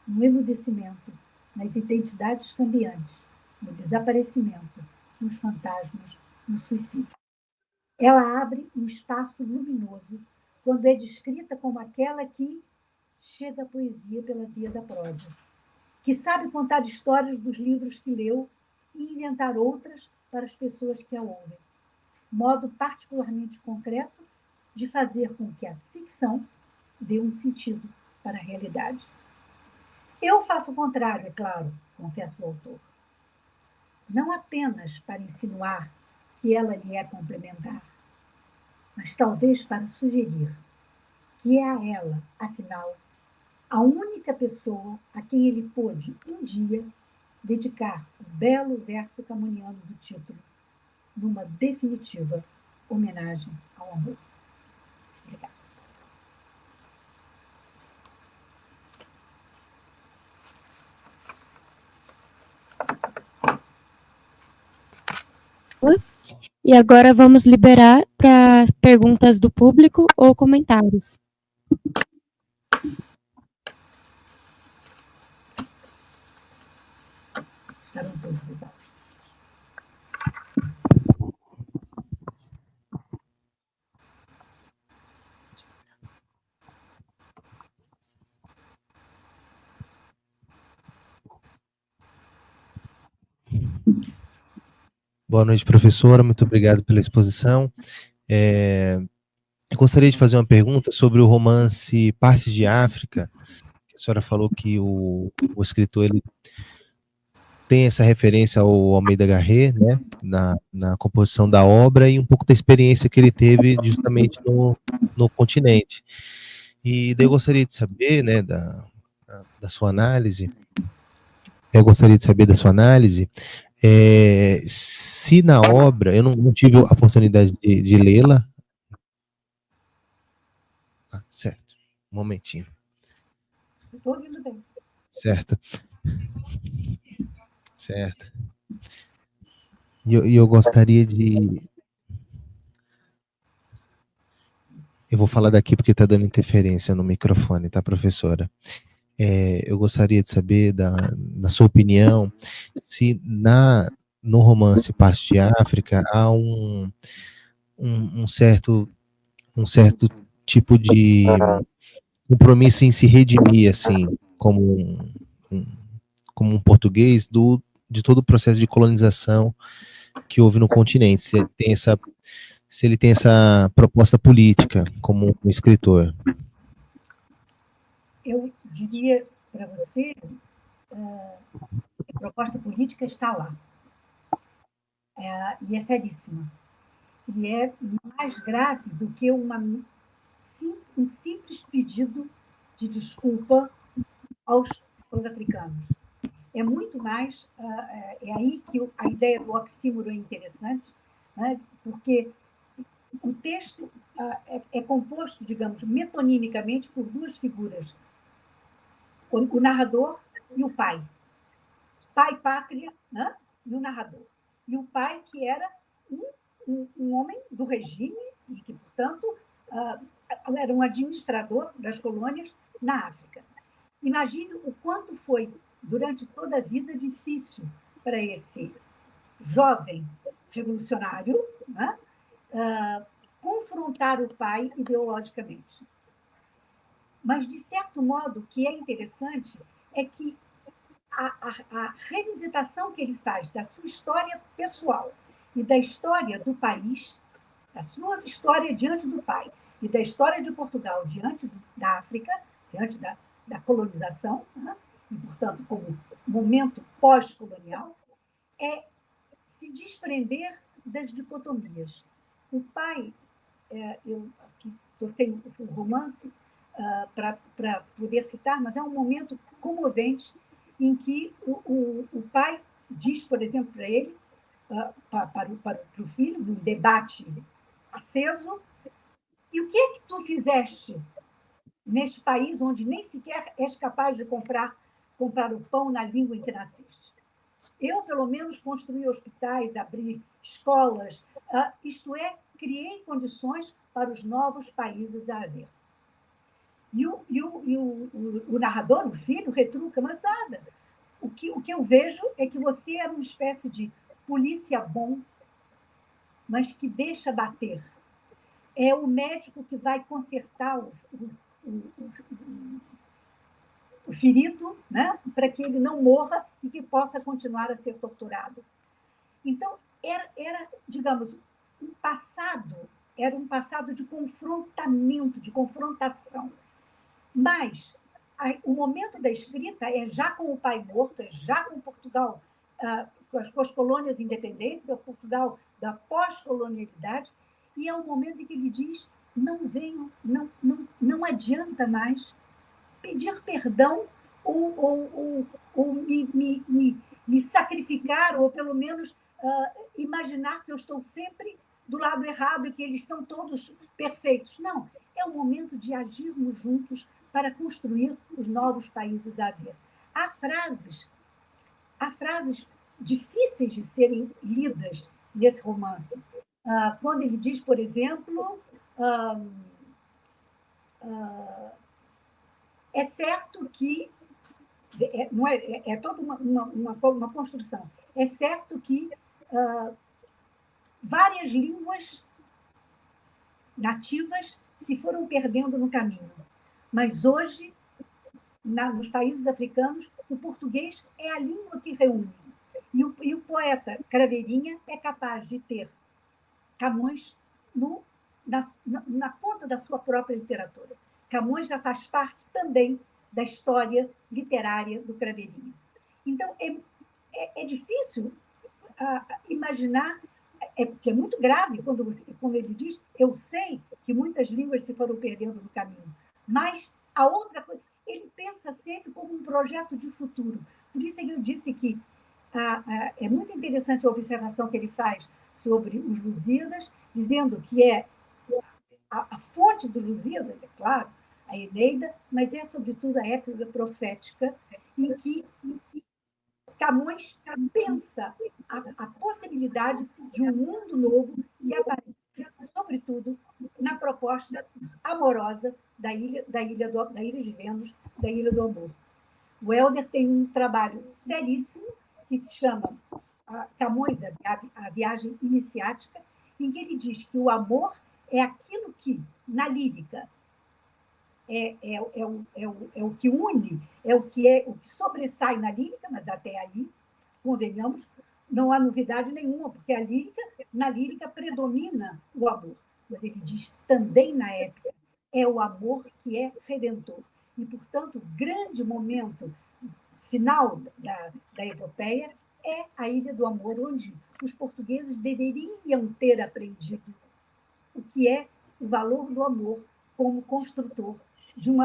no emudecimento, nas identidades cambiantes, no desaparecimento, nos fantasmas, no suicídio. Ela abre um espaço luminoso quando é descrita como aquela que chega à poesia pela via da prosa, que sabe contar histórias dos livros que leu e inventar outras para as pessoas que a ouvem. Modo particularmente concreto de fazer com que a ficção dê um sentido para a realidade. Eu faço o contrário, é claro, confessa o autor. Não apenas para insinuar que ela lhe é complementar, mas talvez para sugerir que é a ela, afinal, a única pessoa a quem ele pôde, um dia, dedicar o belo verso camoniano do título, numa definitiva homenagem ao amor. Obrigada. E agora vamos liberar para perguntas do público ou comentários. Estarão todos exaustos. Boa noite, professora. Muito obrigado pela exposição. Eu gostaria de fazer uma pergunta sobre o romance Partes de África. A senhora falou que o escritor ele tem essa referência ao Almeida Garrett, né, na composição da obra e um pouco da experiência que ele teve justamente no continente. E daí eu gostaria de saber, né, da sua análise. Eu gostaria de saber da sua análise se na obra, eu não tive a oportunidade de lê-la. Certo, um momentinho. Estou ouvindo bem. Certo. Certo. E eu gostaria de... Eu vou falar daqui porque está dando interferência no microfone, tá, professora? Eu gostaria de saber, na sua opinião, se no romance Partes de África há um certo tipo de compromisso em se redimir, assim, como um português de todo o processo de colonização que houve no continente. Se ele tem essa proposta política como um escritor. Eu diria para você, a proposta política está lá. E é seríssima. E é mais grave do que um simples pedido de desculpa aos africanos. É muito mais, é aí que a ideia do oxímoro é interessante, né? Porque o texto é composto, digamos, metonimicamente por duas figuras, o narrador e o pai. Pai, pátria, né? E o narrador. E o pai, que era um homem do regime e que, portanto, era um administrador das colônias na África. Imagine o quanto foi, durante toda a vida, difícil para esse jovem revolucionário, né, confrontar o pai ideologicamente. Mas, de certo modo, o que é interessante é que a revisitação que ele faz da sua história pessoal e da história do país, da sua história diante do pai e da história de Portugal diante da África, diante da colonização, né? E, portanto, como momento pós-colonial, é se desprender das dicotomias. O pai, eu aqui estou sem o romance para poder citar, mas é um momento comovente em que o pai diz, por exemplo, para ele, para o filho, num debate aceso, e o que é que tu fizeste neste país onde nem sequer és capaz de comprar o pão na língua em que nasceste? Eu, pelo menos, construí hospitais, abri escolas, isto é, criei condições para os novos países a haver. E o narrador, o filho, retruca, mas nada. O que eu vejo é que você era uma espécie de polícia bom, mas que deixa bater. É o médico que vai consertar o ferido, né, para que ele não morra e que possa continuar a ser torturado. Então, digamos, era um passado de confrontamento, de confrontação. Mas o momento da escrita é já com o pai morto, é já com Portugal, com as colônias independentes, é o Portugal da pós-colonialidade, e é o momento em que ele diz: não adianta mais pedir perdão ou me sacrificar, ou pelo menos imaginar que eu estou sempre do lado errado e que eles são todos perfeitos. Não, é o momento de agirmos juntos para construir os novos países a haver. Há frases difíceis de serem lidas nesse romance. Quando ele diz, por exemplo, é certo que é toda uma construção. É certo que várias línguas nativas se foram perdendo no caminho, mas hoje, nos países africanos, o português é a língua que reúne. E o poeta Craveirinha é capaz de ter Camões na ponta da sua própria literatura. Camões já faz parte também da história literária do Craveirinha. Então, é difícil imaginar, porque é muito grave quando ele diz: eu sei que muitas línguas se foram perdendo no caminho, mas a outra coisa, ele pensa sempre como um projeto de futuro. Por isso que eu disse que é muito interessante a observação que ele faz sobre os Lusíadas, dizendo que é a fonte dos Lusíadas, é claro, a Eneida, mas é, sobretudo, a época profética em que Camões pensa a possibilidade de um mundo novo que aparece, sobretudo, na proposta amorosa da ilha de Vênus, da Ilha do Amor. O Helder tem um trabalho seríssimo que se chama Camões, a Viagem Iniciática, em que ele diz que o amor é aquilo que, na lírica, é o que une, é o que sobressai na lírica, mas até aí, convenhamos, não há novidade nenhuma, porque na lírica predomina o amor. Mas ele diz também na épica, é o amor que é redentor. E, portanto, o grande momento final da epopeia é a Ilha do Amor, onde os portugueses deveriam ter aprendido o que é o valor do amor como construtor de um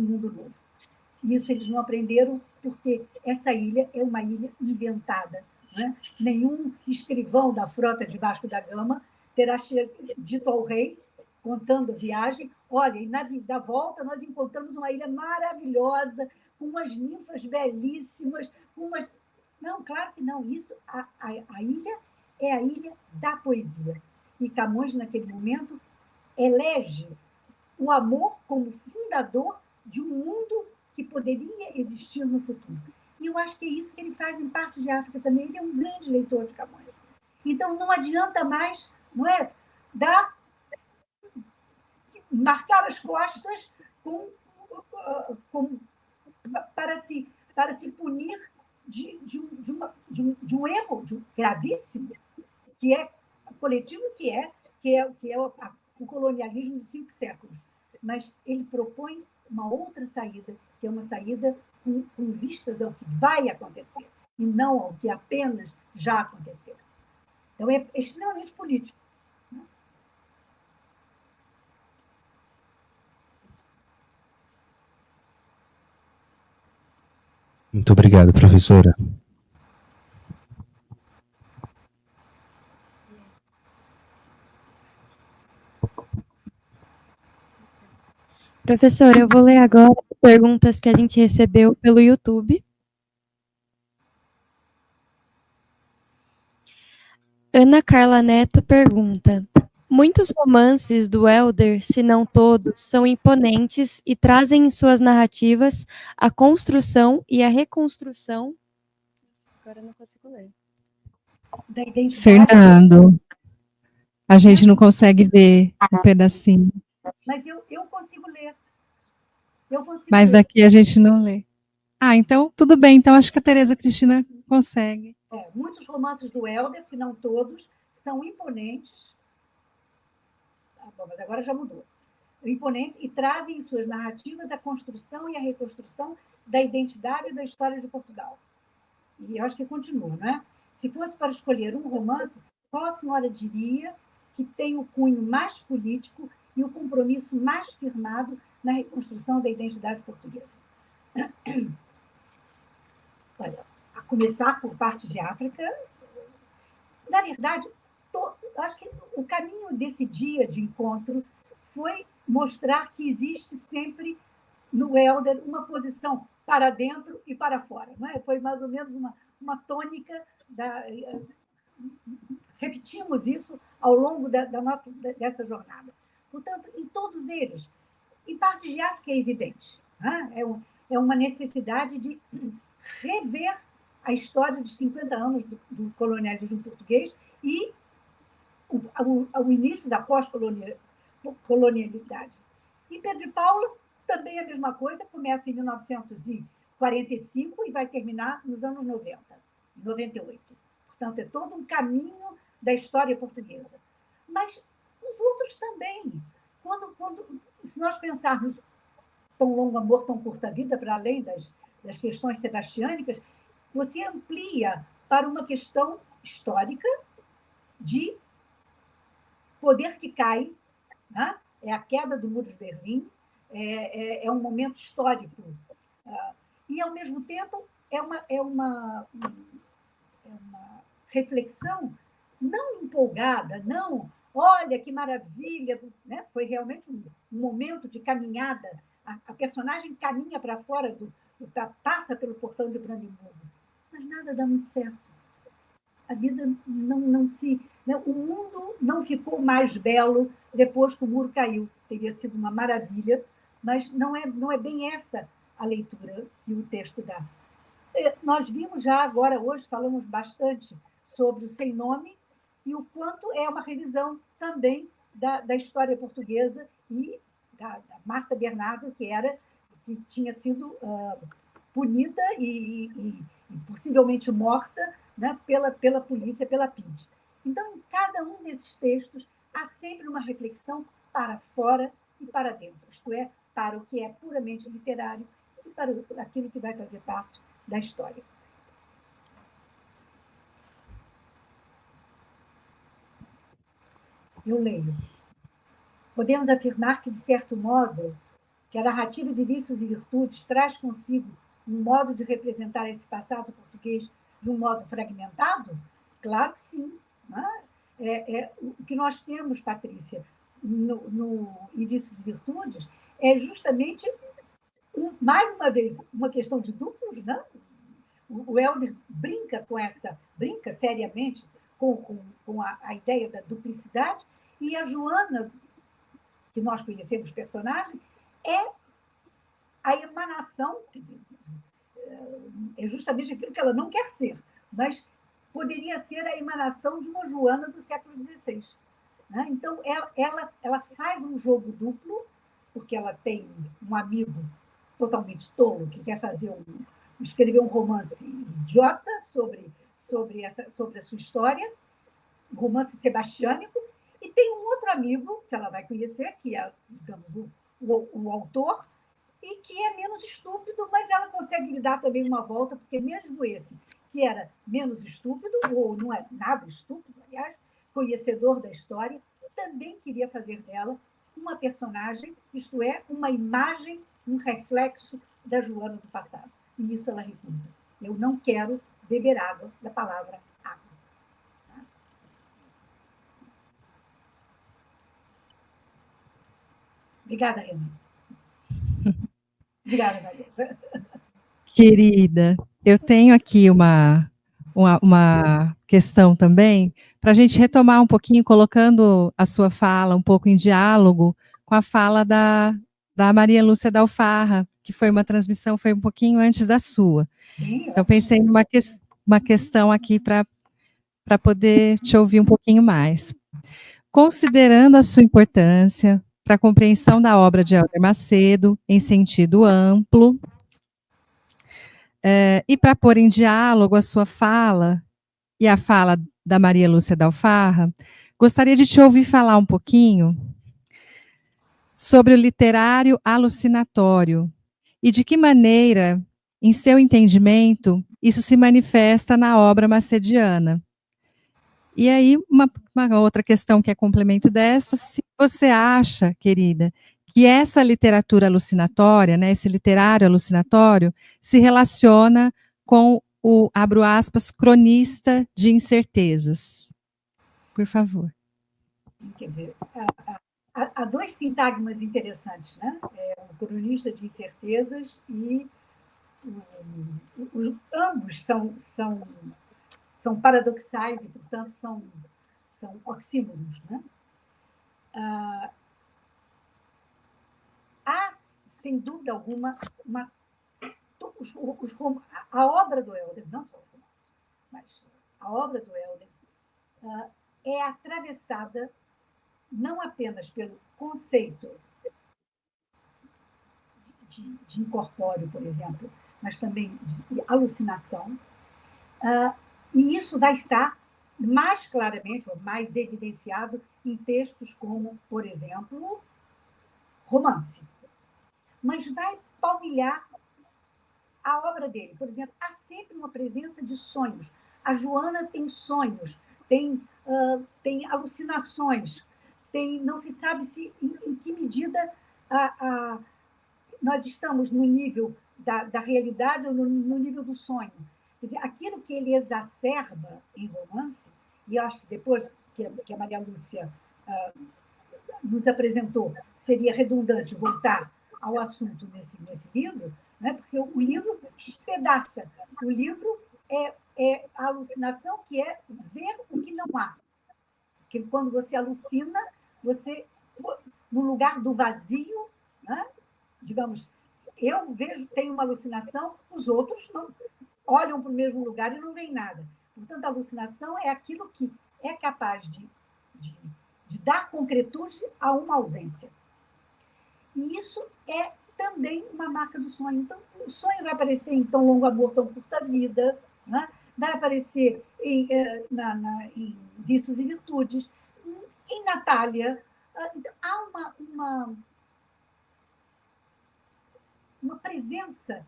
mundo novo. E isso eles não aprenderam porque essa ilha é uma ilha inventada. Né? Nenhum escrivão da frota de Vasco da Gama terá dito ao rei, contando a viagem: olha, e na volta nós encontramos uma ilha maravilhosa, com umas ninfas belíssimas, Não, claro que não. A ilha é a ilha da poesia. E Camões, naquele momento, elege o amor como fundador de um mundo que poderia existir no futuro. E eu acho que é isso que ele faz em Parte de África também. Ele é um grande leitor de Camões. Então, não adianta mais, não é, marcar as costas para se punir de um erro gravíssimo, que é coletivo, que é o colonialismo de 5 séculos. Mas ele propõe uma outra saída, que é uma saída com vistas ao que vai acontecer, e não ao que apenas já aconteceu. Então, é extremamente político. Muito obrigado, professora. Professora, eu vou ler agora perguntas que a gente recebeu pelo YouTube. Ana Carla Neto pergunta: muitos romances do Helder, se não todos, são imponentes e trazem em suas narrativas a construção e a reconstrução. Agora eu não consigo ler. Da identidade. Fernando, a gente não consegue ver um pedacinho. Mas eu consigo ler. Eu consigo Mas ler. daqui a gente não lê. Ah, então tudo bem. Então acho que a Tereza Cristina consegue. Muitos romances do Helder, se não todos, são imponentes. Bom, mas agora já mudou. Imponentes e trazem em suas narrativas a construção e a reconstrução da identidade e da história de Portugal. E eu acho que continua, não é? Se fosse para escolher um romance, qual a senhora diria que tem o cunho mais político e o compromisso mais firmado na reconstrução da identidade portuguesa? Olha, a começar por Partes de África, na verdade, acho que o caminho desse dia de encontro foi mostrar que existe sempre no Helder uma posição para dentro e para fora. Não é? Foi mais ou menos uma tônica repetimos isso ao longo dessa jornada. Portanto, em todos eles, em Partes de África é evidente, né? É uma necessidade de rever a história dos 50 anos do colonialismo português e o início da pós-colonialidade. E Pedro e Paulo, também a mesma coisa, começa em 1945 e vai terminar nos anos 90, 98. Portanto, é todo um caminho da história portuguesa. Mas os outros também. Se nós pensarmos tão longo amor, tão curta vida, para além das questões sebastiânicas, você amplia para uma questão histórica de poder que cai, né? É a queda do Muro de Berlim, é um momento histórico. E, ao mesmo tempo, é uma reflexão não empolgada, não, olha que maravilha, né? Foi realmente um momento de caminhada. A personagem caminha para fora, passa pelo portão de Brandemburgo, mas nada dá muito certo. A vida não se... Né? O mundo não ficou mais belo depois que o muro caiu. Teria sido uma maravilha, mas não é bem essa a leitura que o texto dá. Nós vimos já agora, hoje, falamos bastante sobre o Sem Nome e o quanto é uma revisão também da história portuguesa e da Marta Bernardo, que tinha sido punida e possivelmente morta, né, pela polícia, pela PIDE. Então, em cada um desses textos, há sempre uma reflexão para fora e para dentro, isto é, para o que é puramente literário e para aquilo que vai fazer parte da história. Eu leio. Podemos afirmar que, de certo modo, que a narrativa de vícios e virtudes traz consigo um modo de representar esse passado português de um modo fragmentado? Claro que sim. Né? O que nós temos, Patrícia, em Vícios e Virtudes, é justamente, mais uma vez, uma questão de duplos, né? O Helder brinca seriamente com a ideia da duplicidade, e a Joana, que nós conhecemos personagem, é a emanação, quer dizer, é justamente aquilo que ela não quer ser, mas poderia ser a emanação de uma Joana do século XVI. Né? Então, ela faz um jogo duplo, porque ela tem um amigo totalmente tolo que quer escrever um romance idiota sobre a sua história, um romance sebastiânico, e tem um outro amigo que ela vai conhecer, que é, digamos, o autor, e que é menos estúpido, mas ela consegue lhe dar também uma volta, porque mesmo esse, que era menos estúpido, ou não é nada estúpido, aliás, conhecedor da história, também queria fazer dela uma personagem, isto é, uma imagem, um reflexo da Joana do passado. E isso ela recusa. Eu não quero beber água da palavra água. Obrigada, Renan. Obrigada, Vanessa. Querida, eu tenho aqui uma questão também, para a gente retomar um pouquinho, colocando a sua fala um pouco em diálogo com a fala da Maria Lúcia da Alfarra, que foi uma transmissão, foi um pouquinho antes da sua. Sim, Então, pensei numa uma questão aqui para poder te ouvir um pouquinho mais. Considerando a sua importância para a compreensão da obra de Hélder Macedo, em sentido amplo, e para pôr em diálogo a sua fala e a fala da Maria Lúcia da Alfarra, gostaria de te ouvir falar um pouquinho sobre o literário alucinatório e de que maneira, em seu entendimento, isso se manifesta na obra macediana. E aí, uma outra questão que é complemento dessa, se você acha, querida, que essa literatura alucinatória, né, esse literário alucinatório, se relaciona com o, abro aspas, cronista de incertezas. Por favor. Quer dizer, há dois sintagmas interessantes, né? O cronista de incertezas e ambos são paradoxais e, portanto, são oxímoros, né? Há, sem dúvida alguma, a obra do Hélder, não só os romances, mas a obra do Hélder é atravessada não apenas pelo conceito de incorpóreo, por exemplo, mas também de alucinação, e isso vai estar mais claramente, ou mais evidenciado, em textos como, por exemplo, romance. Mas vai palmilhar a obra dele. Por exemplo, há sempre uma presença de sonhos. A Joana tem sonhos, tem alucinações, não se sabe em que medida nós estamos no nível da realidade ou no nível do sonho. Quer dizer, aquilo que ele exacerba em romance, e eu acho que depois que a Maria Lúcia nos apresentou, seria redundante voltar ao assunto nesse livro, né? Porque o livro despedaça. O livro é a alucinação, que é ver o que não há. Porque quando você alucina, você, no lugar do vazio, né? Digamos, eu tenho uma alucinação, os outros não olham para o mesmo lugar e não veem nada. Portanto, a alucinação é aquilo que é capaz de dar concretude a uma ausência. E isso é também uma marca do sonho. Então, o sonho vai aparecer em Tão Longo Amor, Tão Curta Vida, né? Vai aparecer em Vícios e Virtudes, em Natália. Então, há uma presença,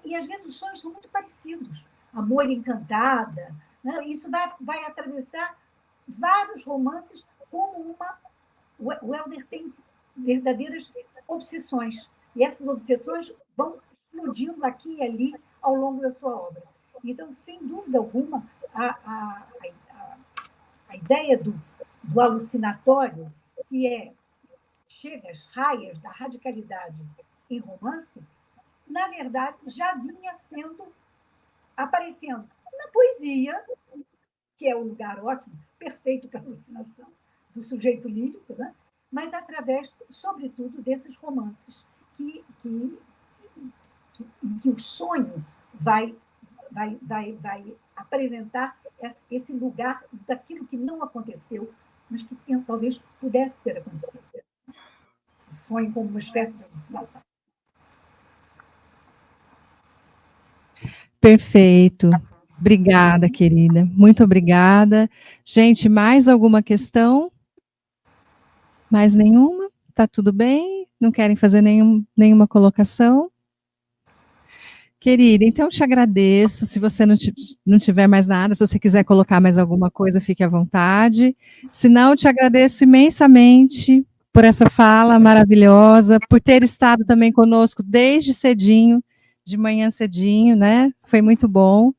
e às vezes os sonhos são muito parecidos. Amor Encantada, né? Isso vai atravessar vários romances como o Hélder tem verdadeiras obsessões, e essas obsessões vão explodindo aqui e ali ao longo da sua obra. Então, sem dúvida alguma, a ideia do alucinatório, que chega às raias da radicalidade em romance, na verdade, já vinha aparecendo na poesia, que é um lugar ótimo, perfeito para a alucinação do sujeito lírico, né? Mas através, sobretudo, desses romances que o sonho vai apresentar esse lugar daquilo que não aconteceu, mas que talvez pudesse ter acontecido. O sonho como uma espécie de alucinação. Perfeito. Obrigada, querida. Muito obrigada. Gente, mais alguma questão? Mais nenhuma? Tá tudo bem? Não querem fazer nenhuma colocação? Querida, então te agradeço. Se você não tiver mais nada, se você quiser colocar mais alguma coisa, fique à vontade. Se não, te agradeço imensamente por essa fala maravilhosa, por ter estado também conosco desde cedinho, de manhã cedinho, né? Foi muito bom.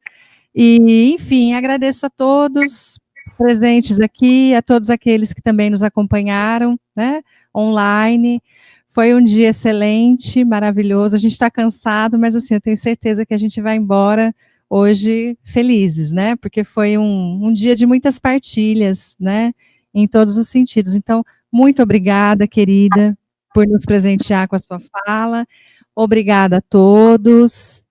E, enfim, agradeço a todos presentes aqui, a todos aqueles que também nos acompanharam, né, online. Foi um dia excelente, maravilhoso. A gente está cansado, mas assim, eu tenho certeza que a gente vai embora hoje felizes, né? Porque foi um dia de muitas partilhas, né? Em todos os sentidos. Então, muito obrigada, querida, por nos presentear com a sua fala. Obrigada a todos.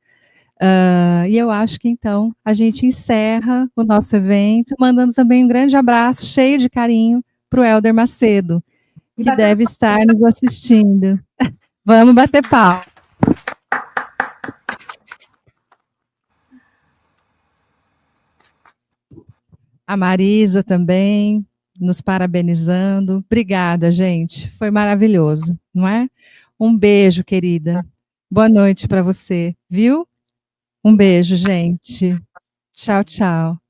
E eu acho que, então, a gente encerra o nosso evento, mandando também um grande abraço, cheio de carinho, para o Hélder Macedo, que deve estar nos assistindo. Vamos bater pau. A Marisa também, nos parabenizando. Obrigada, gente. Foi maravilhoso, não é? Um beijo, querida. Boa noite para você, viu? Um beijo, gente. Tchau, tchau.